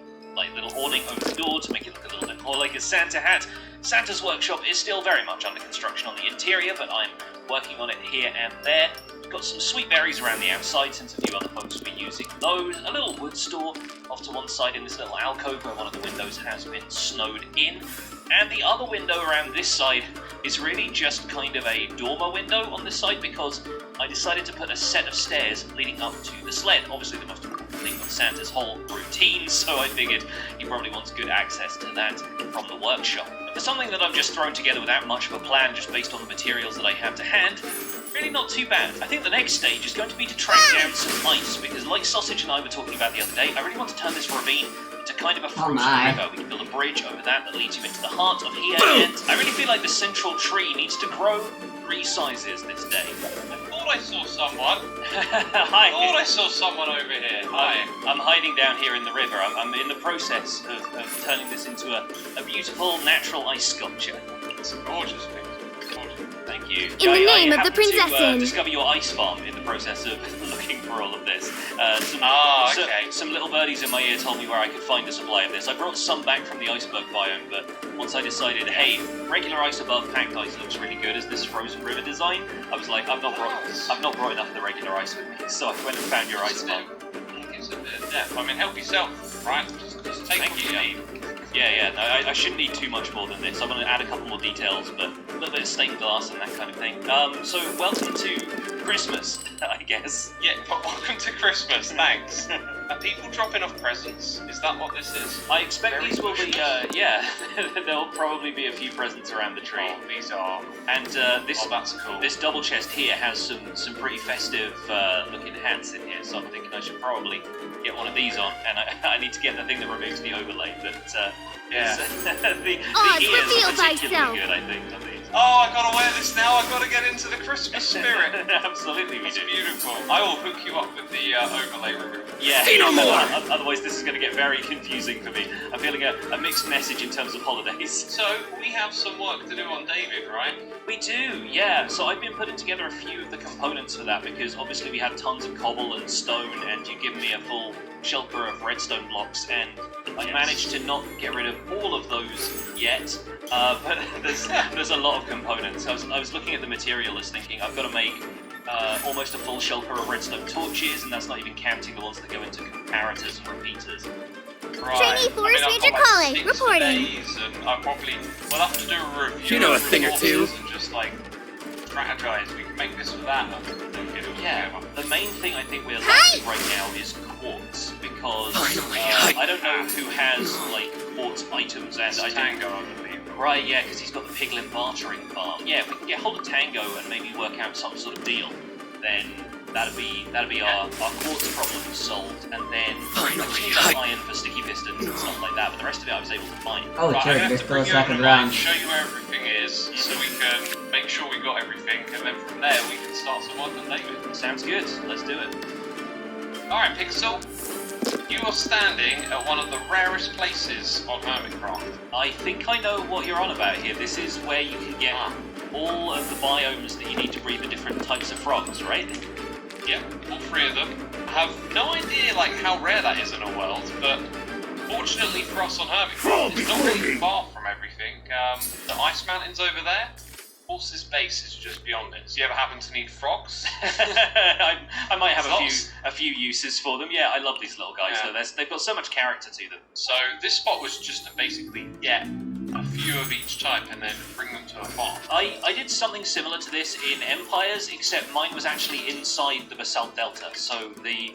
little awning over the door to make it look a little bit more like a Santa hat. Santa's workshop is still very much under construction on the interior, but I'm working on it here and there. Got some sweet berries around the outside since a few other folks will be using those. A little wood store off to one side in this little alcove where one of the windows has been snowed in. And the other window around this side is really just kind of a dormer window on this side because I decided to put a set of stairs leading up to the sled. Obviously the most important thing of Santa's whole routine, so I figured he probably wants good access to that from the workshop. And for something that I've just thrown together without much of a plan, just based on the materials that I have to hand, really not too bad. I think the next stage is going to be to track down some ice, because like Sausage and I were talking about the other day, I really want to turn this ravine into kind of a frozen river. We can build a bridge over that leads you into the heart of here, and I really feel like the central tree needs to grow 3 sizes this day. I thought I saw someone. Hi. I thought I saw someone over here. Hi. I'm hiding down here in the river. I'm in the process of turning this into a beautiful natural ice sculpture. It's a gorgeous picture. Thank you. In the name of the Princessin. Discover your ice farm in the process of looking for all of this. Some little birdies in my ear told me where I could find a supply of this. I brought some back from the iceberg biome, but once I decided, hey, regular ice above packed ice looks really good as this frozen river design, I was like, I've not brought enough of the regular ice with me, so I went and found your ice farm. It gives a bit of depth. I mean, help yourself, right? Just take what you need. Yeah, no, I shouldn't need too much more than this. I'm going to add a couple more details, but a little bit of stained glass and that kind of thing. So welcome to Christmas, I guess. Yeah, but welcome to Christmas, thanks. Are people dropping off presents? Is that what this is? I expect these will be, yeah, there'll probably be a few presents around the tree. Oh, these are. And that's cool. This double chest here has some pretty festive looking hats in here, so I'm thinking I should probably get one of these on, and I need to get the thing that removes the overlay, but yeah. the ears are particularly good, I think, on these. Oh, I gotta wear this now. I gotta get into the Christmas spirit. Absolutely, it's beautiful. I will hook you up with the overlay remover. Yeah. Otherwise, this is going to get very confusing for me. I'm feeling a mixed message in terms of holidays. So we have some work to do on David, right? We do, yeah. So I've been putting together a few of the components for that because obviously we had tons of cobble and stone, and you've given me a full shelter of redstone blocks, and I managed to not get rid of all of those yet. But there's a lot of components. I was looking at the material list thinking I've got to make almost a full shelter of redstone torches, and that's not even counting the ones that go into comparators and repeaters. Right. Trainee Forest Ranger Colin, reporting. And I probably will have to do a review. You know a thing or two. And just like strategize. We can make this for that. Yeah. The main thing I think we're lacking right now is quartz because I don't know who has like quartz items, and I Tango, I believe. Right, yeah, because he's got the piglin bartering farm. Yeah, if we can get hold of Tango and maybe work out some sort of deal, then that'd be our quartz problem solved, and then I need iron for sticky pistons and stuff like that, but the rest of it I was able to find. Oh, right, sure, there's still a second round. Show you where everything is, so we can make sure we got everything, and then from there we can start some work on David. Sounds good, let's do it. Alright, Pixel. You are standing at one of the rarest places on Hermitcraft. I think I know what you're on about here. This is where you can get all of the biomes that you need to breed the different types of frogs, right? Yeah, all 3 of them. I have no idea like how rare that is in a world, but fortunately for us on Hermitcraft, it's not really far from everything. The ice mountain's over there. Horse's base is just beyond it. Do you ever happen to need frogs? I might have a few uses for them. Yeah, I love these little guys. Yeah. So they've got so much character to them. So this spot was just to basically get a few of each type and then bring them to a farm. I did something similar to this in Empires, except mine was actually inside the Basalt Delta. So the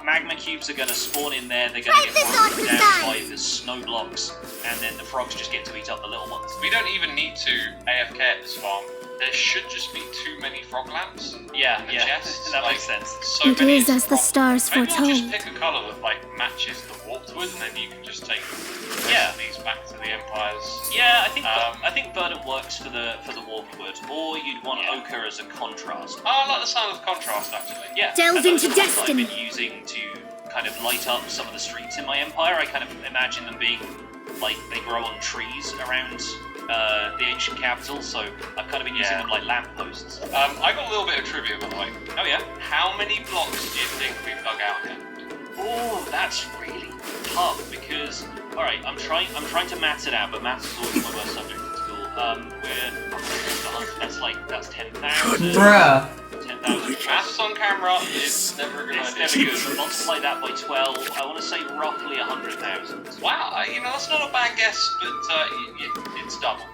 magma cubes are going to spawn in there. They're going to get broken down by the snow blocks, and then the frogs just get to eat up the little ones. We don't even need to AFK at this farm. there should just be too many frog lamps. Yeah, in the yeah, chests. that Like, makes sense. So It many is as the frog- stars Maybe I'll foretold. just pick a colour that like matches the warped wood, and then you can just take these back to the Empire's. Yeah, I think Verdant works for the warped wood, or you'd want ochre as a contrast. Oh, I like the sound of contrast actually. Yeah, Delve and those into are the ones destiny. I've been using to kind of light up some of the streets in my empire. I kind of imagine them being like they grow on trees around the ancient capital, so I've kind of been using them like lampposts. I got a little bit of trivia by the way. Oh yeah? How many blocks do you think we've dug out here? Oh, that's really tough because alright, I'm trying to maths it out, but maths is always my worst subject in school. That's 10,000. Bruh. 10,000. Maths on camera is never a good idea. It's never good. But multiply that by 12, I want to say roughly 100,000. Wow, that's not a bad guess, but it's double.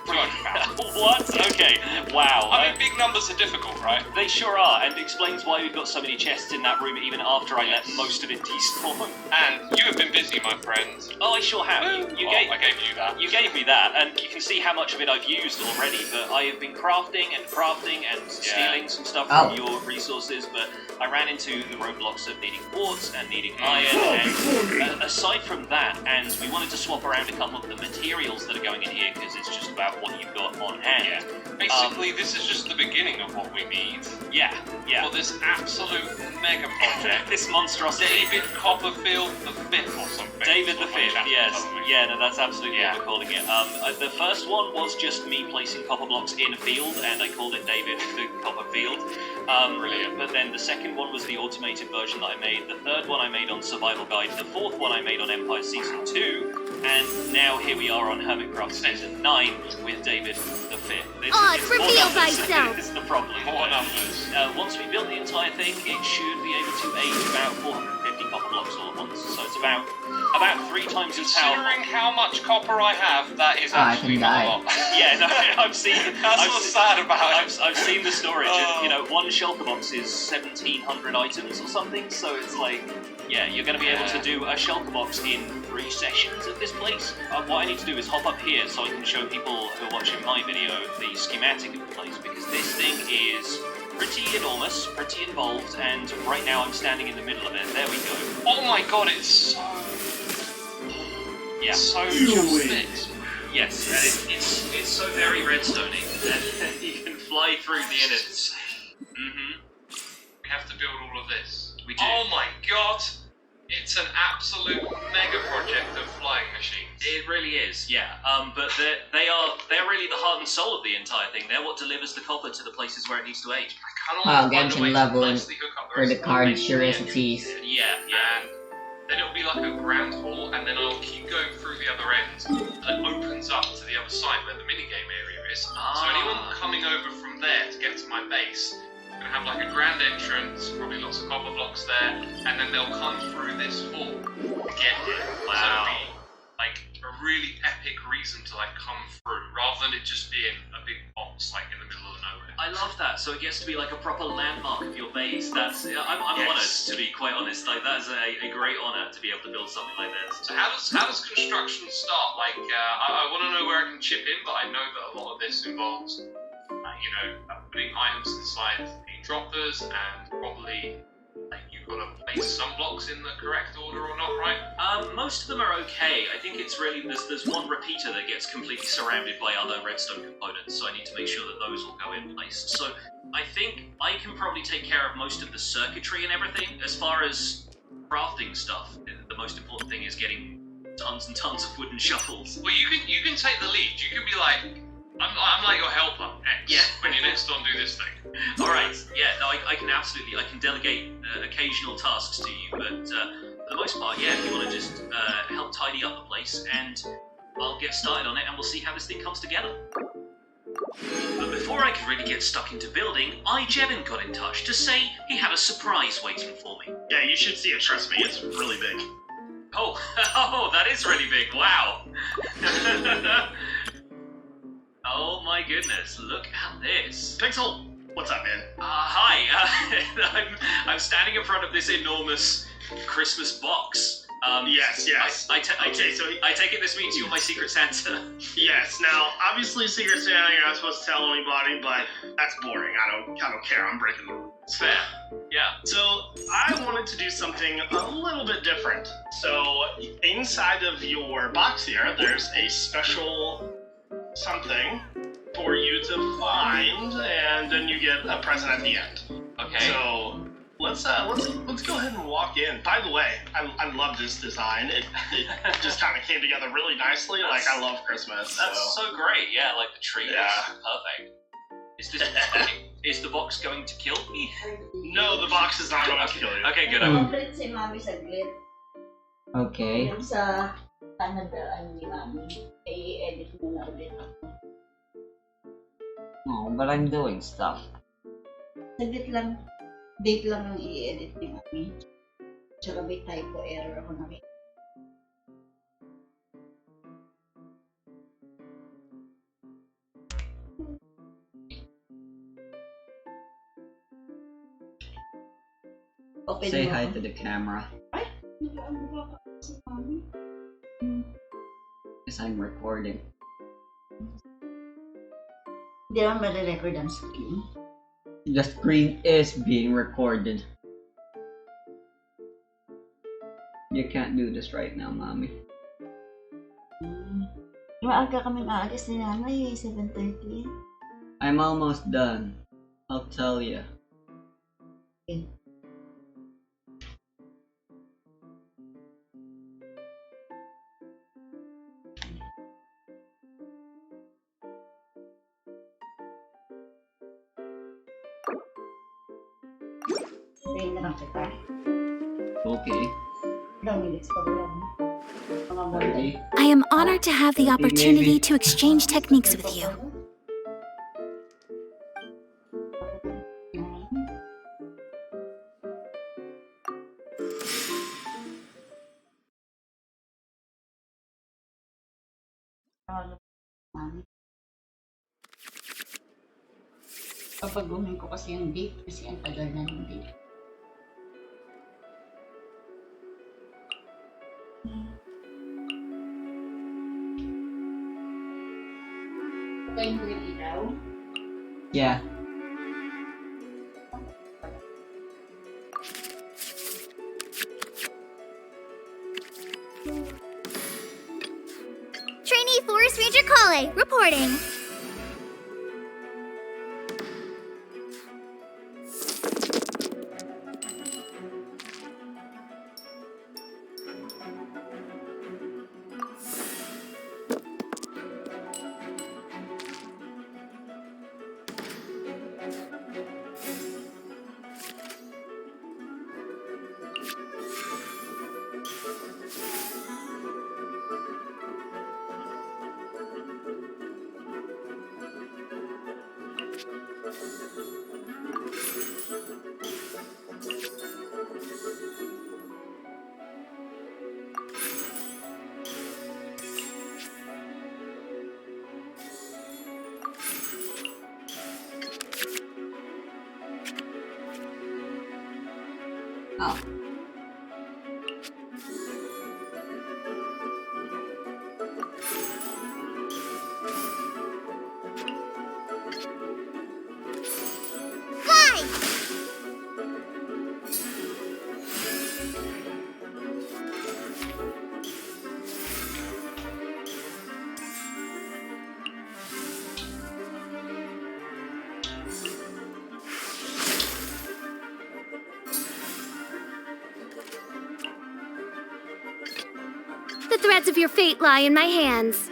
200,000. What? Okay. Wow. I mean, big numbers are difficult, right? They sure are, and explains why we've got so many chests in that room even after I let most of it despawn. And you have been busy, my friend. Oh, I sure have. I gave you that. You gave me that, and you can see how much of it I've used already, but I have been crafting and stealing some stuff from your resources, but I ran into the roadblocks of needing quartz and needing iron, and aside from that, and we wanted to swap around a couple of the materials that are going in here, because it's just about what you've got on hand. Basically, this is just the beginning of what we need. Yeah. For this absolute mega project. This monstrosity. David Copperfield the Fifth or something. David the Fifth, yes. Yeah, no, that's absolutely what we're calling it. The first one was just me placing copper blocks in a field, and I called it David the Copperfield. Brilliant. But then the second one was the automated version that I made. The third one I made on Survival Guide. The fourth one I made on Empire Season 2. And now here we are on Hermitcraft Season 9 with David the Fifth. Reveal thyself! This is the problem. More numbers. Once we build the entire thing, it should be able to age about 450 copper blocks all at once. So it's about 3 times as powerful. Considering how much copper I have, that is I actually can not die. a lot. Yeah, no, I've seen. That's what's sad about it. I've seen the storage. And, one shulker box is 1,700 items or something. So it's like, yeah, you're going to be able to do a shulker box in 3 sessions at this place. What I need to do is hop up here so I can show people who are watching my video the schematic of the place, because this thing is pretty enormous, pretty involved, and right now I'm standing in the middle of it. There we go. Oh my god, it's so... Yeah. So just this. Yes, and it's so very redstone-y, and you can fly through the innards. We have to build all of this. We do. Oh my god! It's an absolute mega project of flying machines. It really is, yeah. But they're really the heart and soul of the entire thing. They're what delivers the copper to the places where it needs to age. Wow, Genshin leveling for the card curiosities. Yeah. And then it'll be like a grand hall, and then I'll keep going through the other end that opens up to the other side where the minigame area is. So anyone coming over from there to get to my base, we're gonna have like a grand entrance, probably lots of copper blocks there, and then they'll come through this hall to get here. Wow. So it'll be like a really epic reason to like come through, rather than it just being a big box like in the middle of nowhere. I love that. So it gets to be like a proper landmark of your base. I'm honoured, to be quite honest. Like that is a great honour to be able to build something like this. So how does construction start? Like I want to know where I can chip in, but I know that a lot of this involves putting items inside the droppers, and probably like you've got to place some blocks in the correct order or not, right? Most of them are okay. I think it's really there's one repeater that gets completely surrounded by other redstone components, so I need to make sure that those will go in place. So I think I can probably take care of most of the circuitry and everything. As far as crafting stuff, the most important thing is getting tons and tons of wooden shovels. Well, you can take the lead. You can be like, I'm like your helper, X. Yeah. When you next on do this thing. All right. Yeah. No, I can absolutely. I can delegate occasional tasks to you, but for the most part, yeah. If you want to just help tidy up the place, and I'll get started on it, and we'll see how this thing comes together. But before I could really get stuck into building, Jevin got in touch to say he had a surprise waiting for me. Yeah, you should see it. Trust me, it's really big. Oh, that is really big. Wow. Oh my goodness, look at this. Pixel, what's up, man? Hi, I'm standing in front of this enormous Christmas box. Yes. Okay, so I take it this means you're my Secret Santa. yes. Now, obviously, Secret Santa, you're not supposed to tell anybody, but that's boring. I don't care. I'm breaking the rules. It's fair. Yeah. So I wanted to do something a little bit different. So inside of your box here, there's a special something for you to find, and then you get a present at the end. Okay. So let's go ahead and walk in. By the way, I love this design. It just kind of came together really nicely. Like, I love Christmas. That's so great. Yeah, like the tree. Yeah. Perfect. Is the box going to kill me? No, the box is not going to kill you. Okay, good. Complete si Mami saglit. Okay. Yung sa tanandaan ni Mami, i-edit mo na ulit ako. No, but I'm doing stuff. Saglit lang, date lang ang i-edit ni Mami. Tsaka may typo error ako nakita. Open Say mo hi ako. to the camera. Ay, nag-aangga ka si Mami. Because I'm recording. Hindi naman mali-record ang screen. The screen is being recorded. You can't do this right now, mommy. Maaga kaming aalis ni Nanay, 7:30. I'm almost done. I'll tell you. Okay. Tayo na lang kita. Okay. Ilang minutes pa ba yan? Mga Monday. I am honored to have the opportunity to exchange techniques with you. Kapag gumin ko kasi yung date, kasi ang tagal na yung date. Okay, yung ilaw? Yeah. Trainee Forest Ranger Kale, reporting. Oh. Fly! The threads of your fate lie in my hands.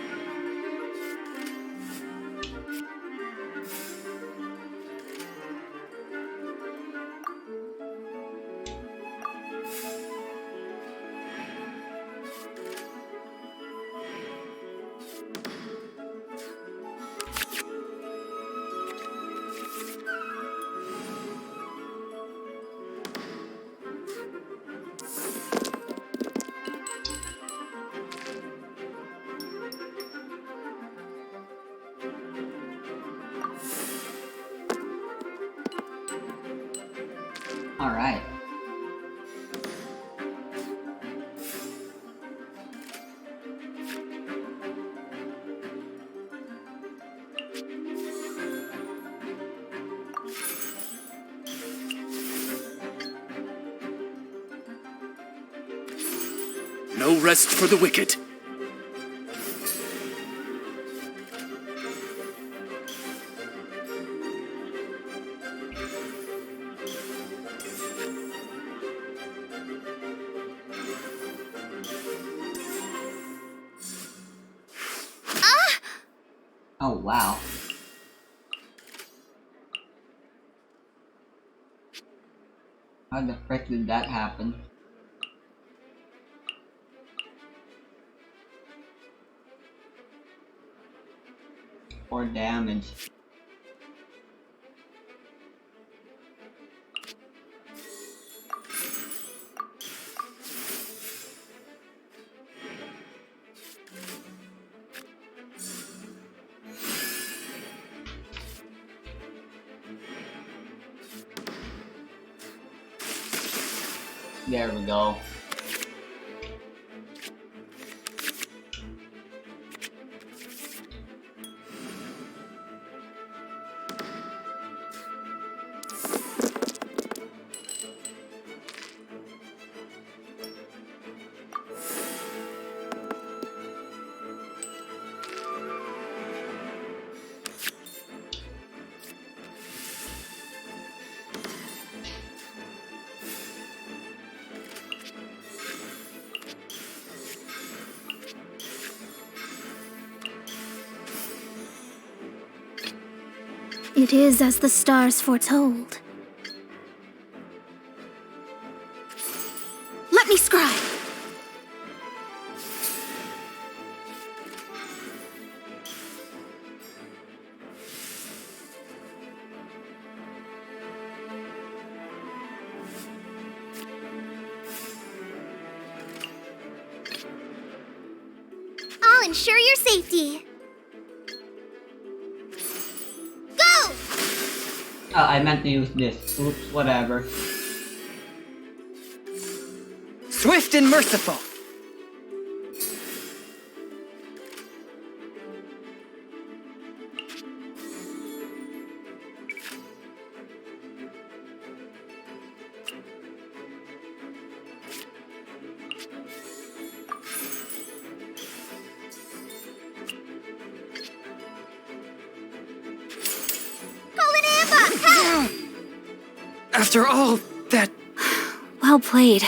Alright. No rest for the wicked. Oh, wow. How the frick did that happen? 4 damage. There we go. It is as the stars foretold. Let me scribe! I'll ensure your safety. I meant to use this. Oops, whatever. Swift and merciful. After all that... Well played.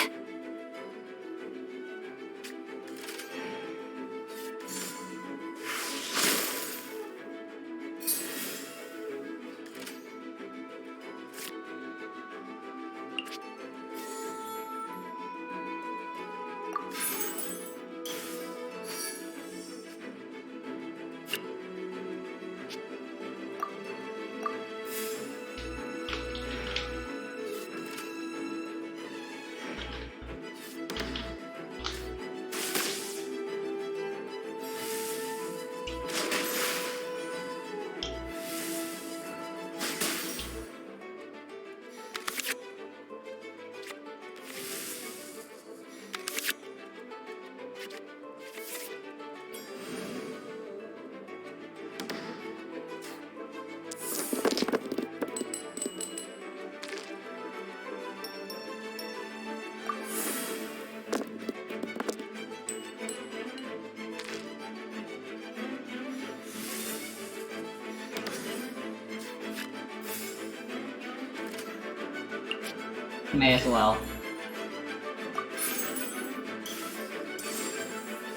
May as well.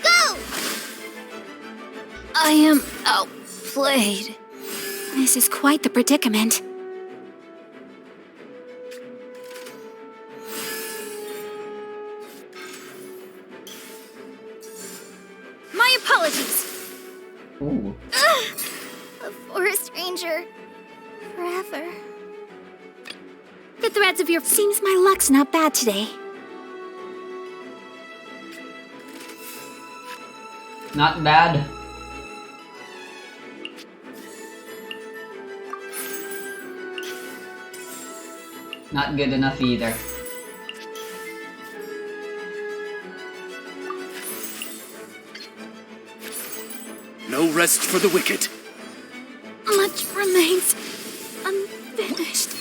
Go! I am outplayed. This is quite the predicament. My apologies. Ooh. A forest ranger. Forever. The threads of your... Seems my luck's not bad today. Not bad. Not good enough either. No rest for the wicked. Much remains unfinished.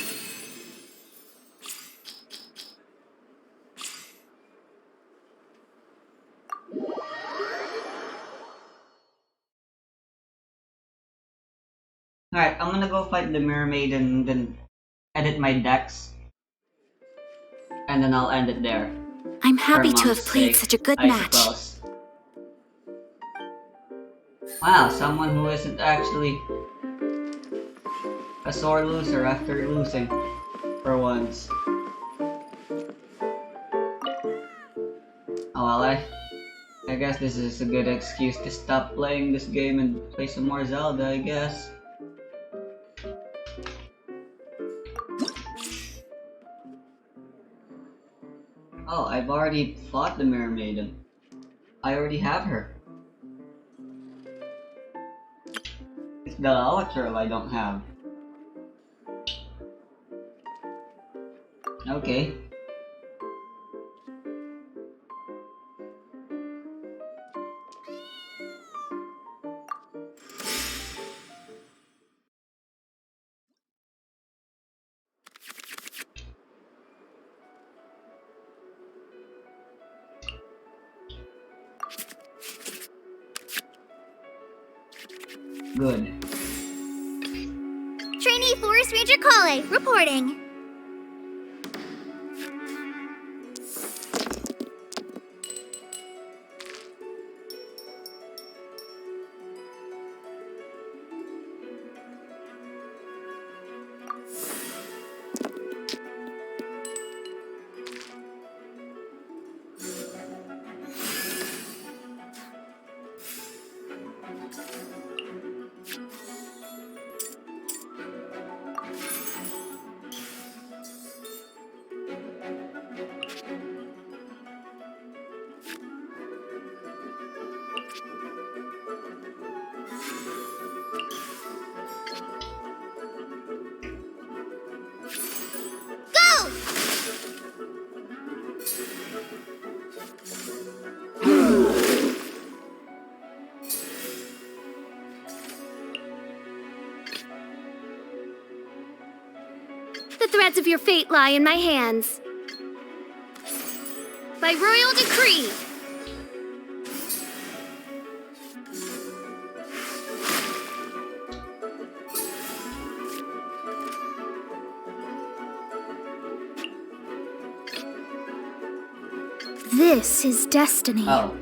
Alright, I'm gonna go fight the mermaid and then edit my decks. And then I'll end it there. I'm happy For to have Mom's played sake, such a good I match. suppose. Wow, someone who isn't actually a sore loser after losing for once. Oh well, I guess this is a good excuse to stop playing this game and play some more Zelda, I guess. Oh, I've already fought the mermaid. I already have her. It's the Alaturtle I don't have. Okay. Good. Trainee Forest Ranger Kale, reporting. The threads of your fate lie in my hands. By royal decree. This is destiny. Oh.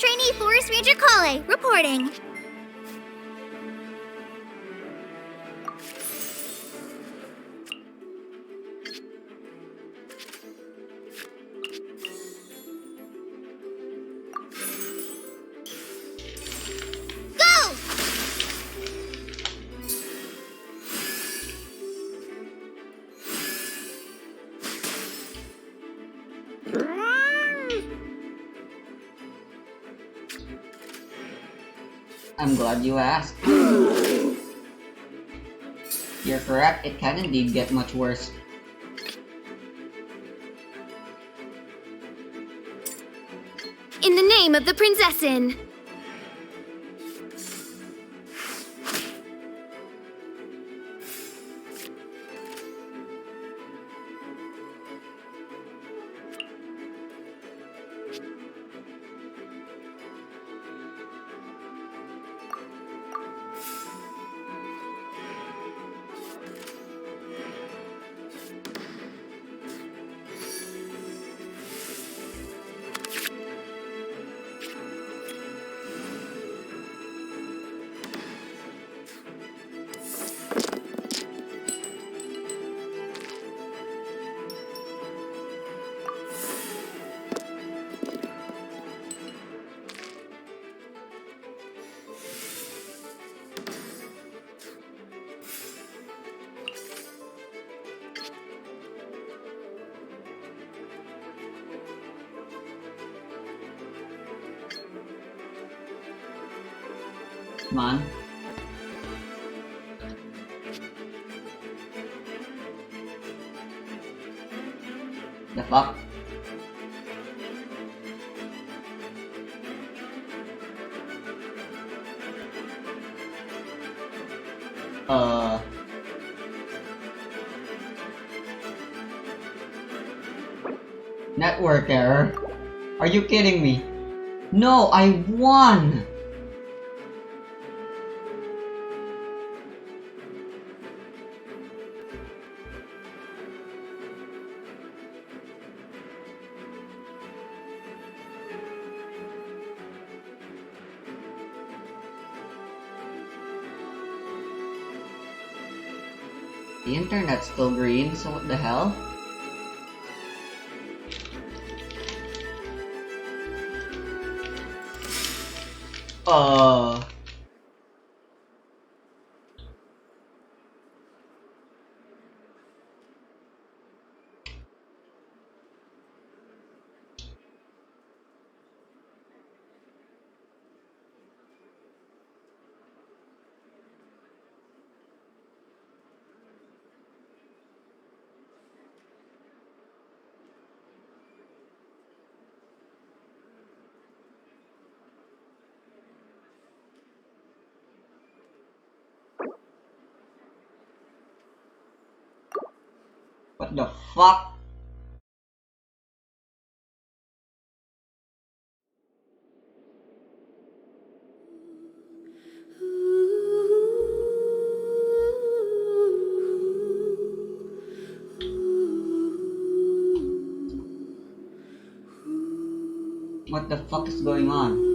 Trainee Forest Ranger Kale, reporting. Go! I'm glad you asked. You're correct, it can indeed get much worse. In the name of the Prinzessin! Come on. The fuck? Network error? Are you kidding me? No, I won! The internet's still green, so what the hell? What the fuck? What the fuck is going on?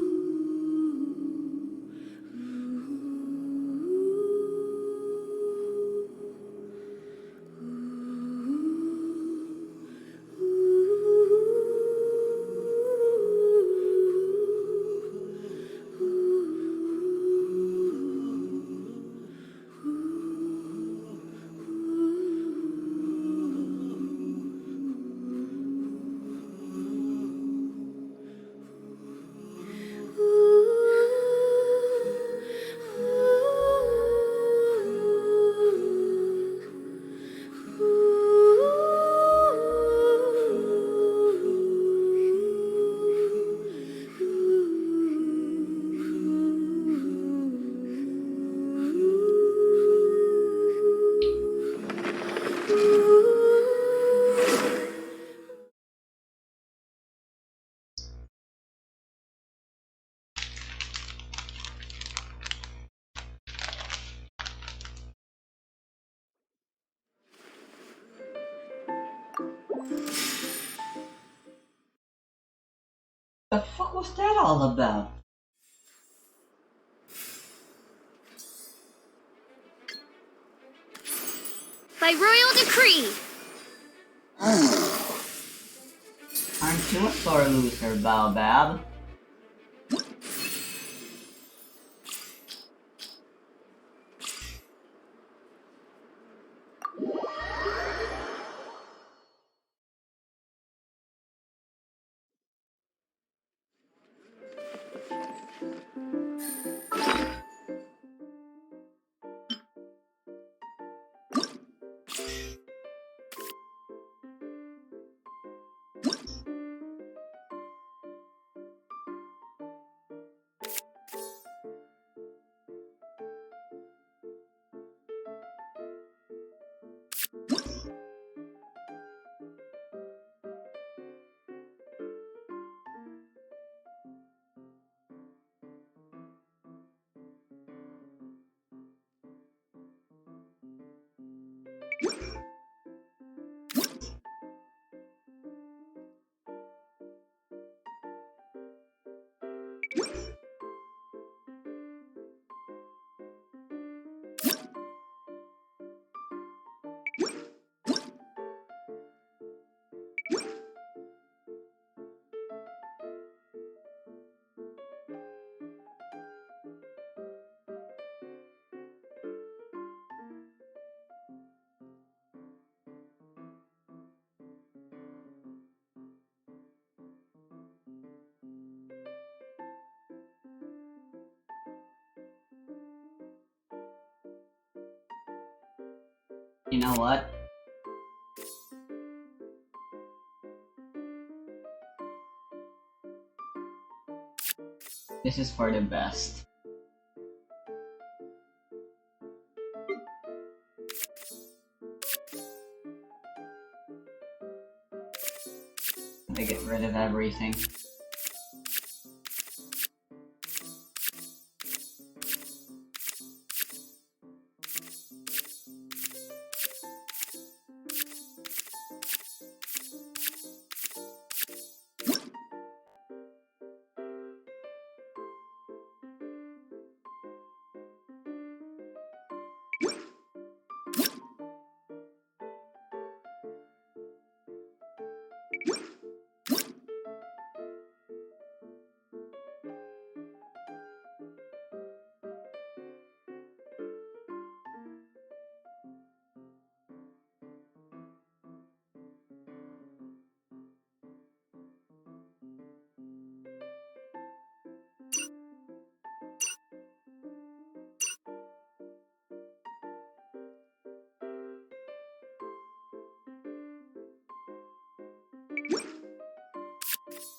all about? By royal decree! Aren't you a sore loser, Baobab? You know what? This is for the best. To get rid of everything.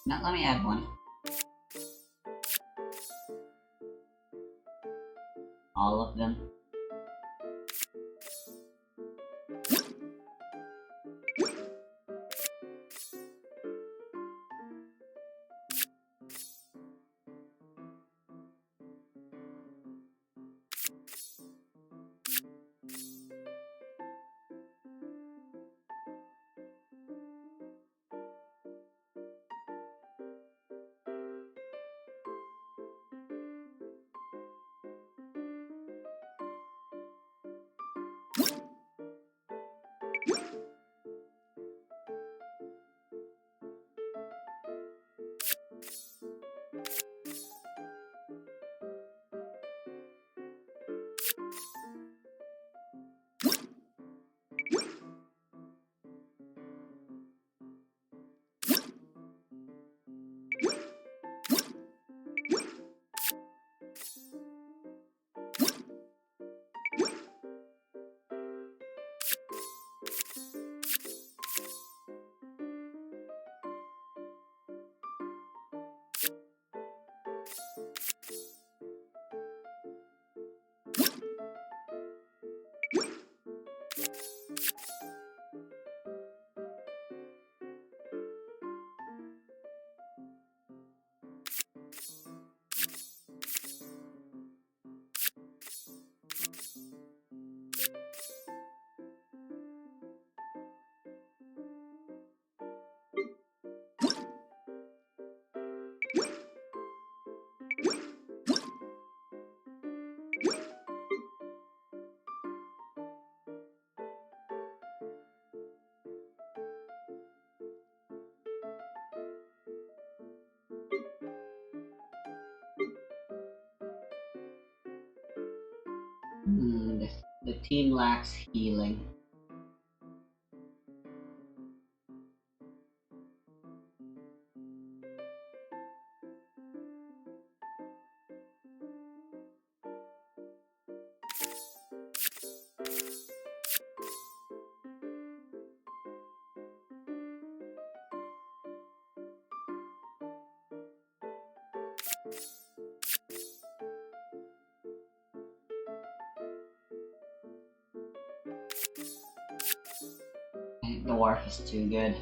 Now let me add one. All of them. The team lacks healing. The Dwarf is too good.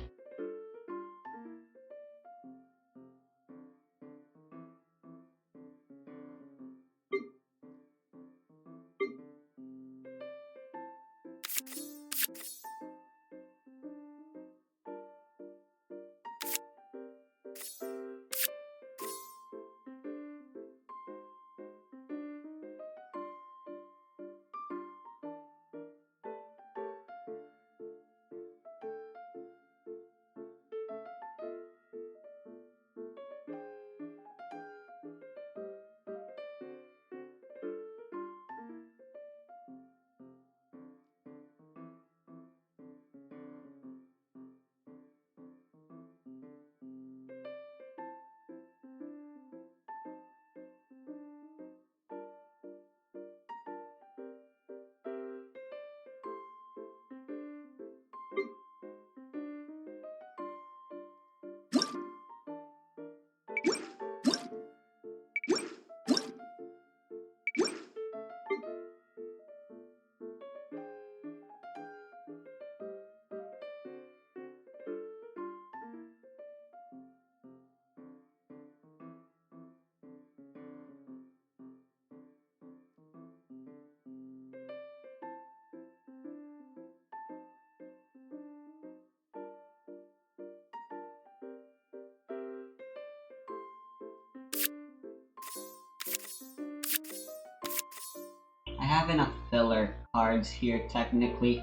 I have enough filler cards here technically.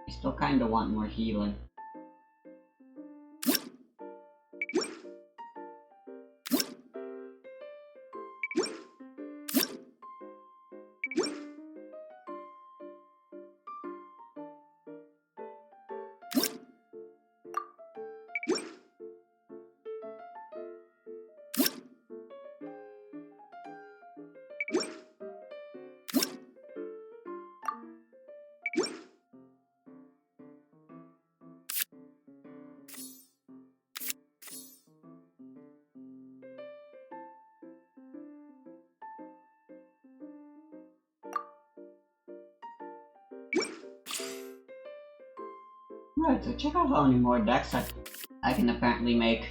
I still kinda want more healing. Right, so check out how many more decks I can apparently make.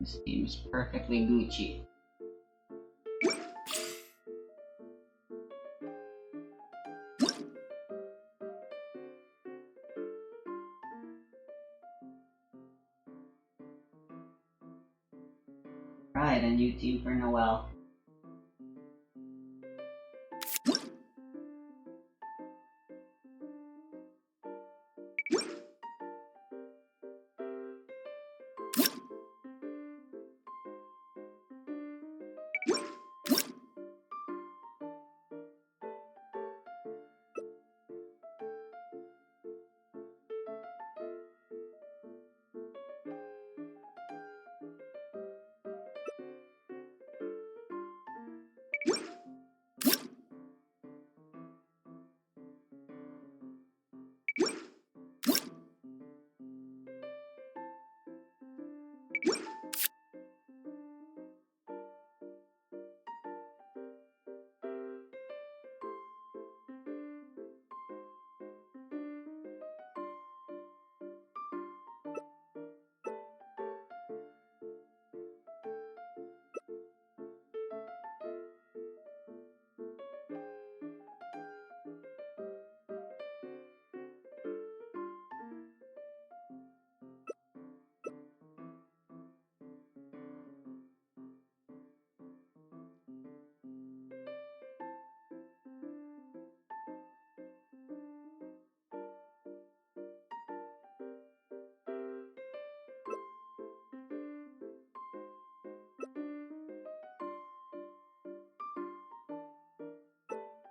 This team is perfectly Gucci. Right, a new team for Noel.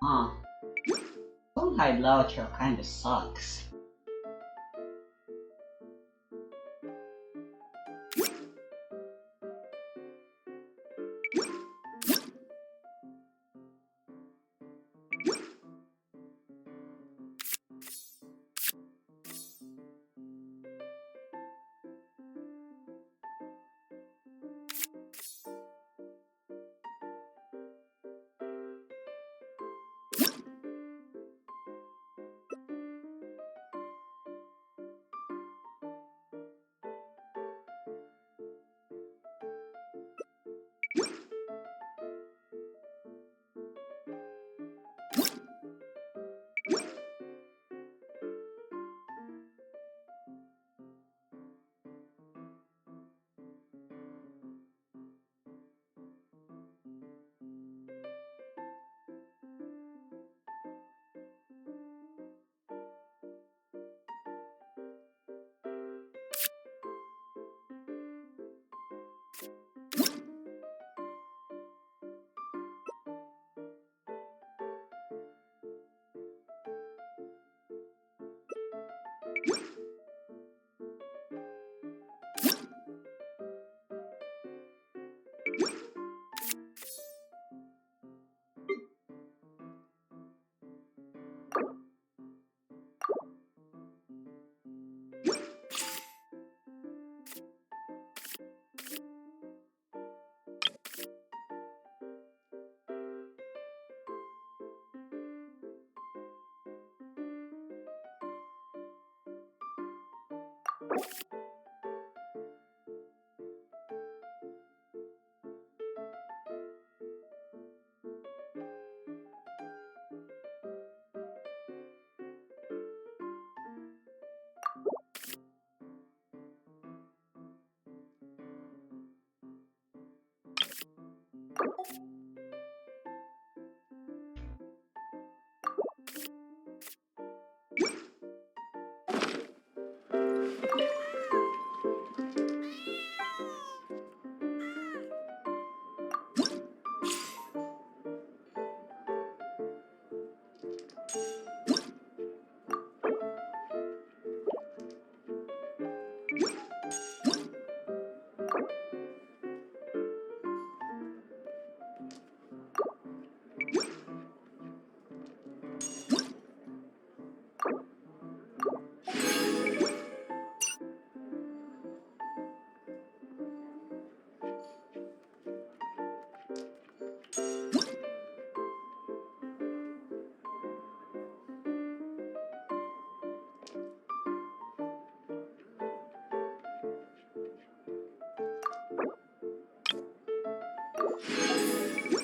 Huh. Songhai Laocho kinda sucks.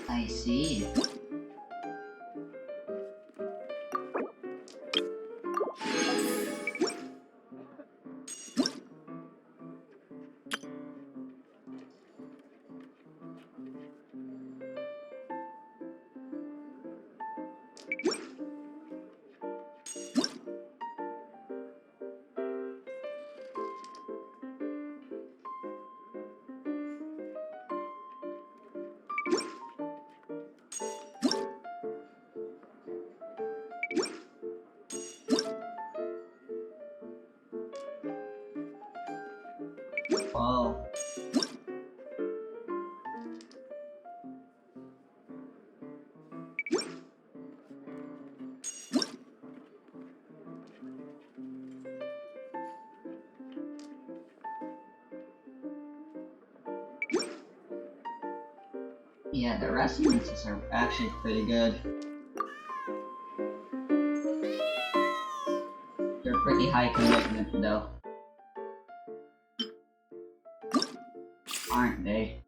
I see. Wow. Yeah, the resonances are actually pretty good. They're pretty high commitment though. Aren't they?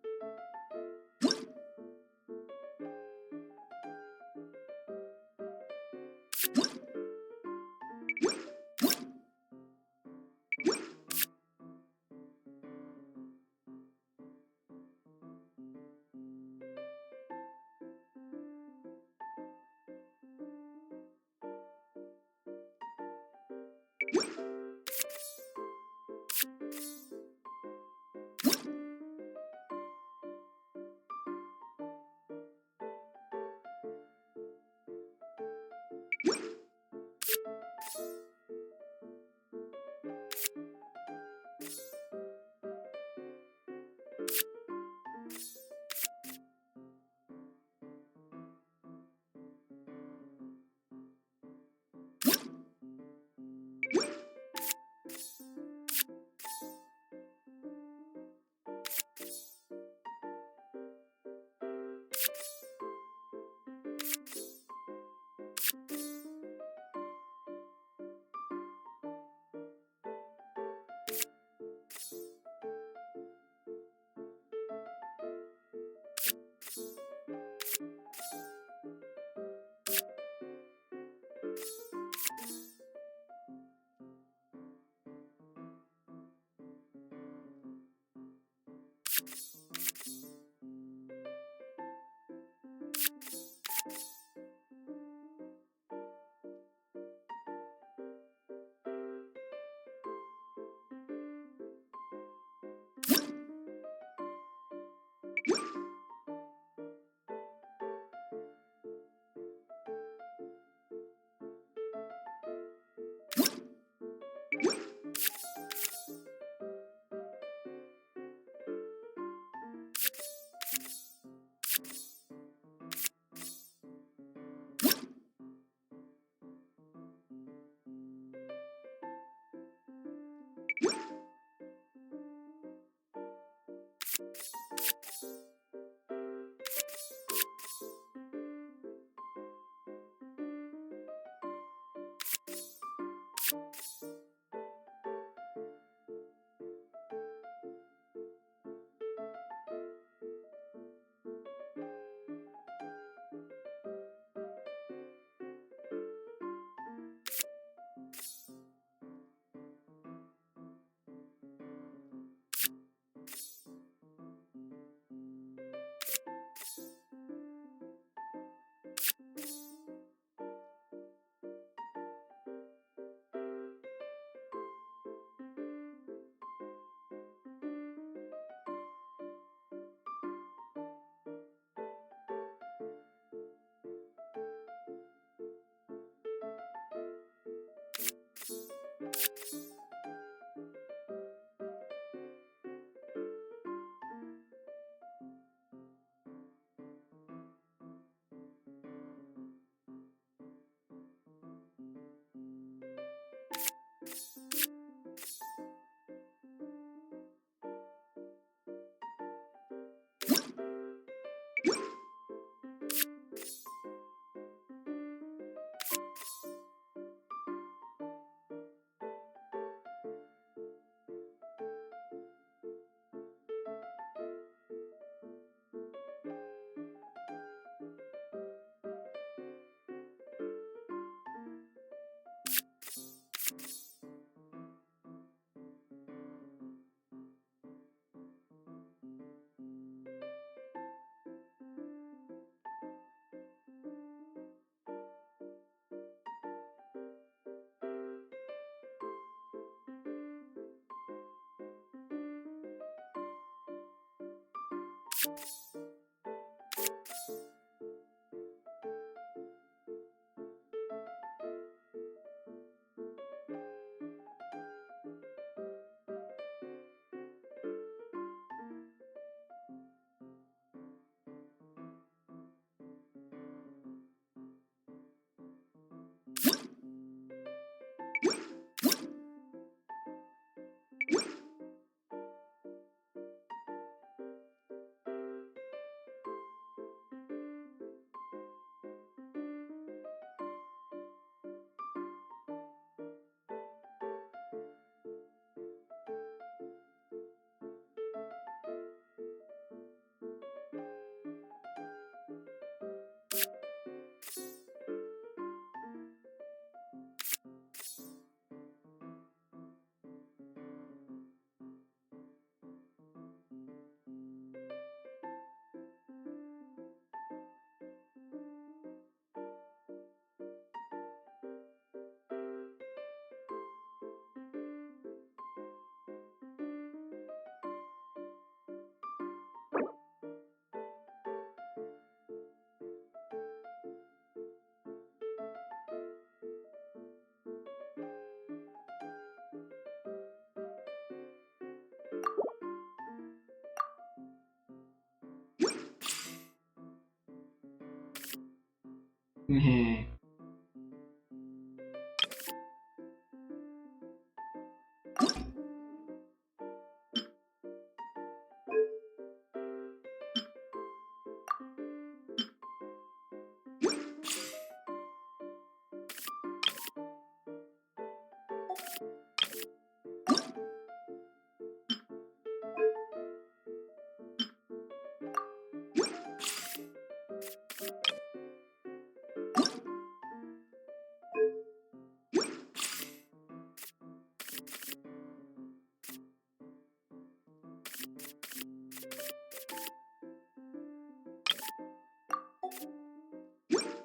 Heh.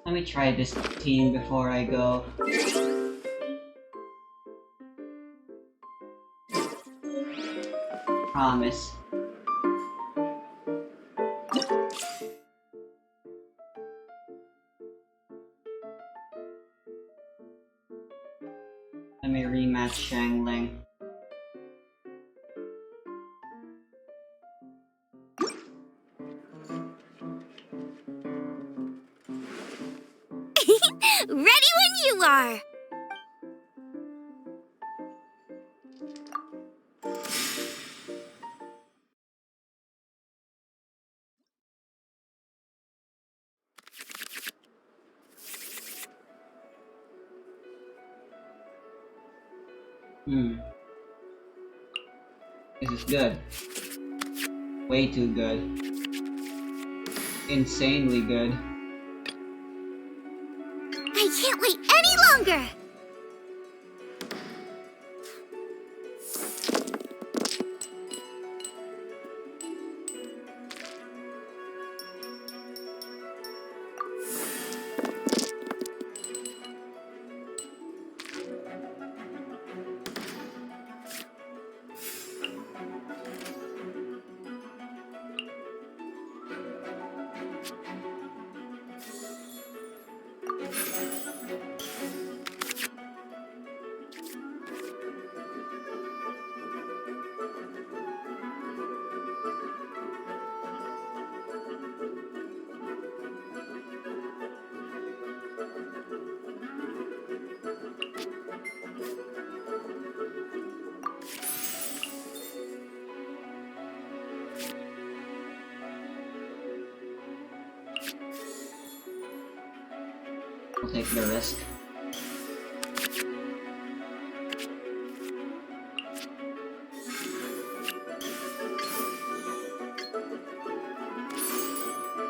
Let me try this team before I go. Promise. Let me rematch Shangling. Ready when you are! This is good. Way too good. Insanely good. I can't wait any longer! I'll take the risk.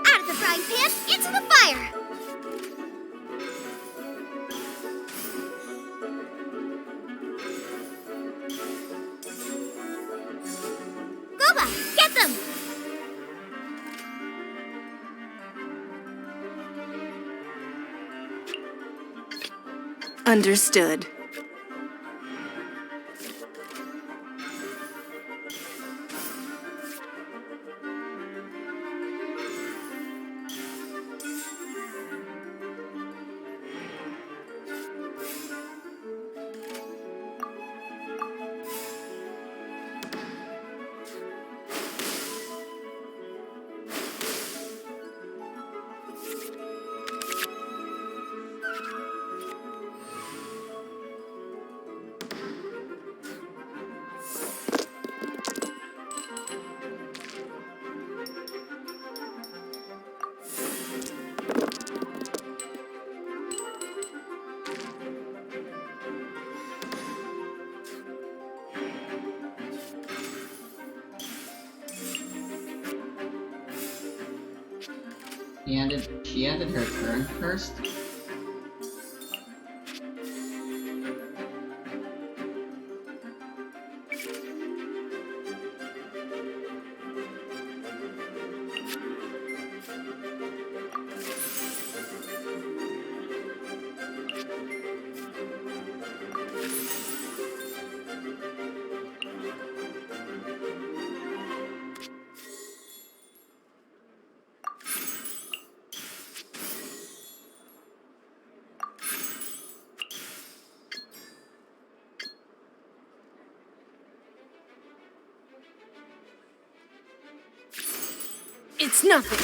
Out of the frying pan, into the fire! Goba, get them! Understood. She ended her turn first? It's nothing.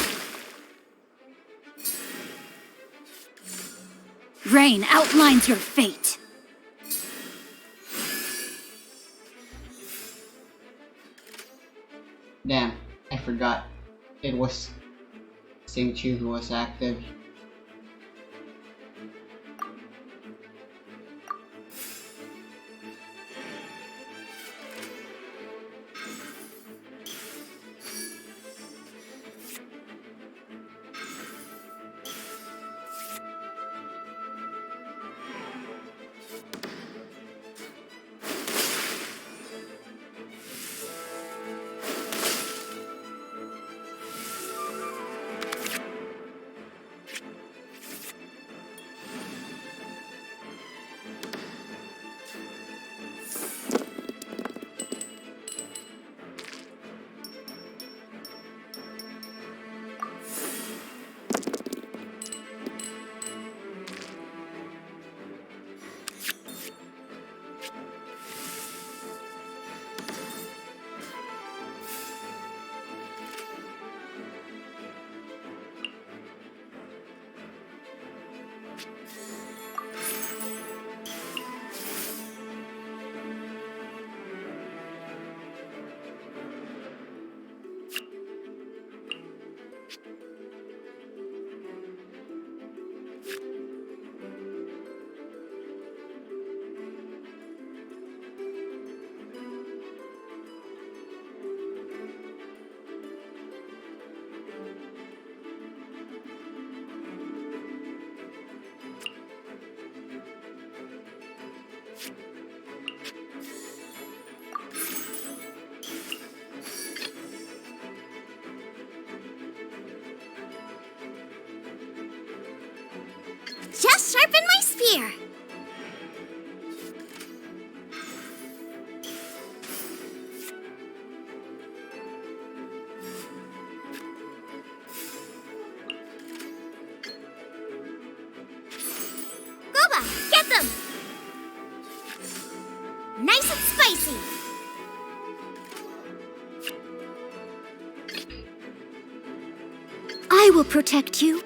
Rain outlines your fate. Damn, I forgot. It was Xingqiu who was active. Just sharpen my spear. Goba, get them! Nice and spicy. I will protect you.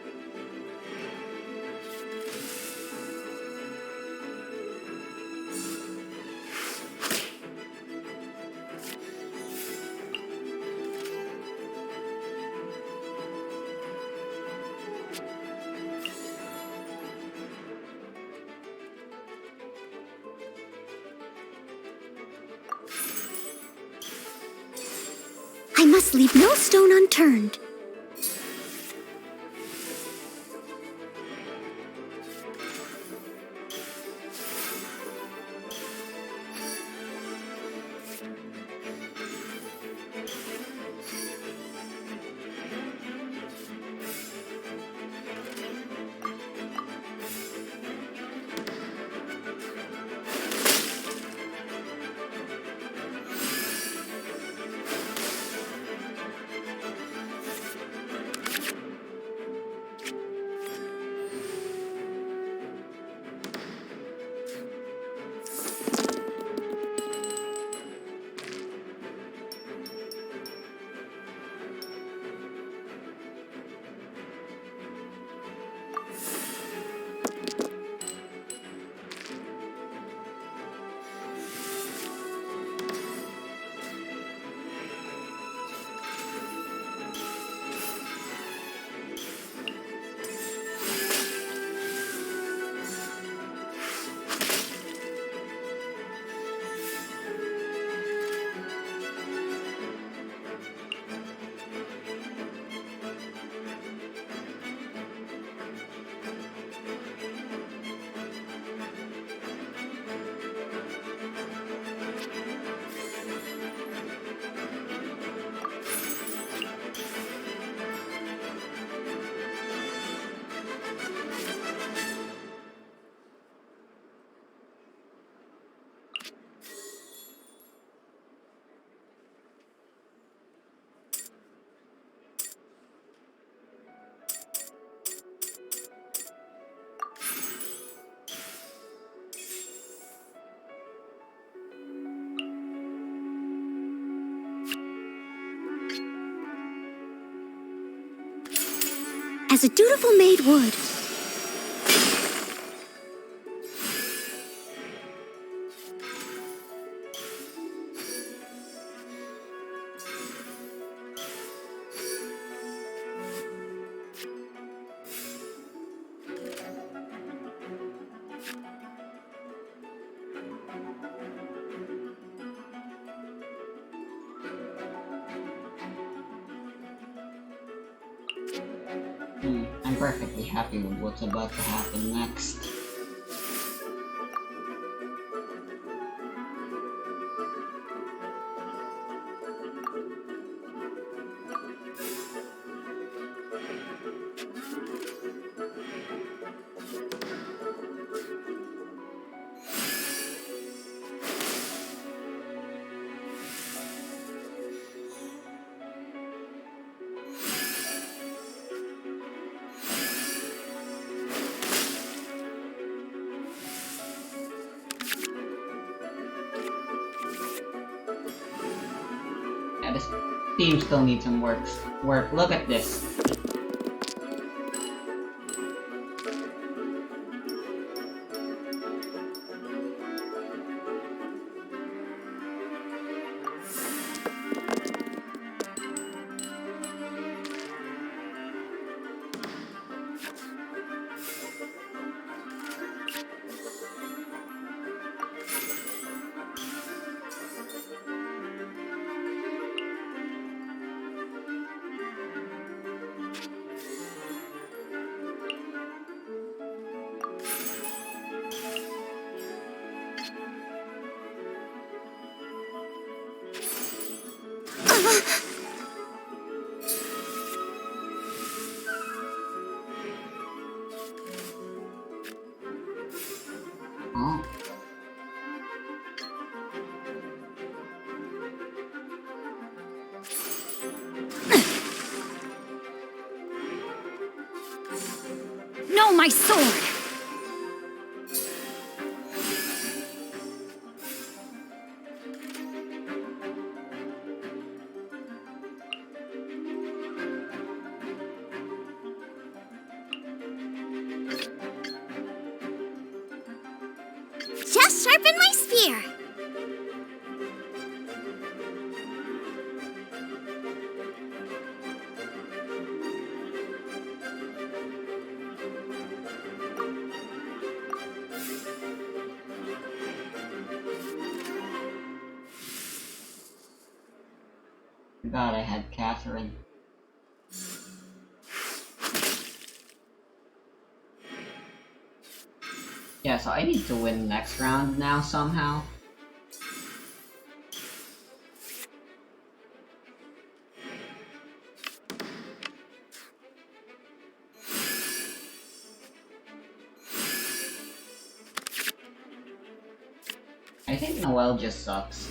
I must leave no stone unturned. as a dutiful maid would. I'm perfectly happy with what's about to happen next. Yeah, this theme still needs some work. Look at this. Oh. No, my sword! Just sharpen my spear. Forgot I had Catherine. Yeah, so I need to win next round now somehow. I think Noelle just sucks.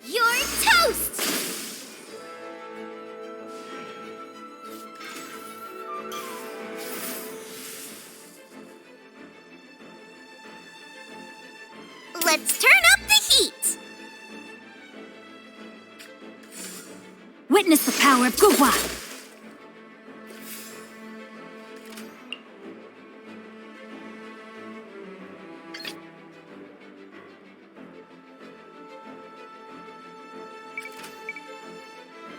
You're toast! Let's turn up the heat! Witness the power of Guhua!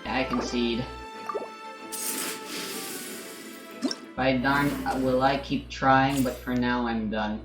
I concede. By darn, will I keep trying, but for now I'm done.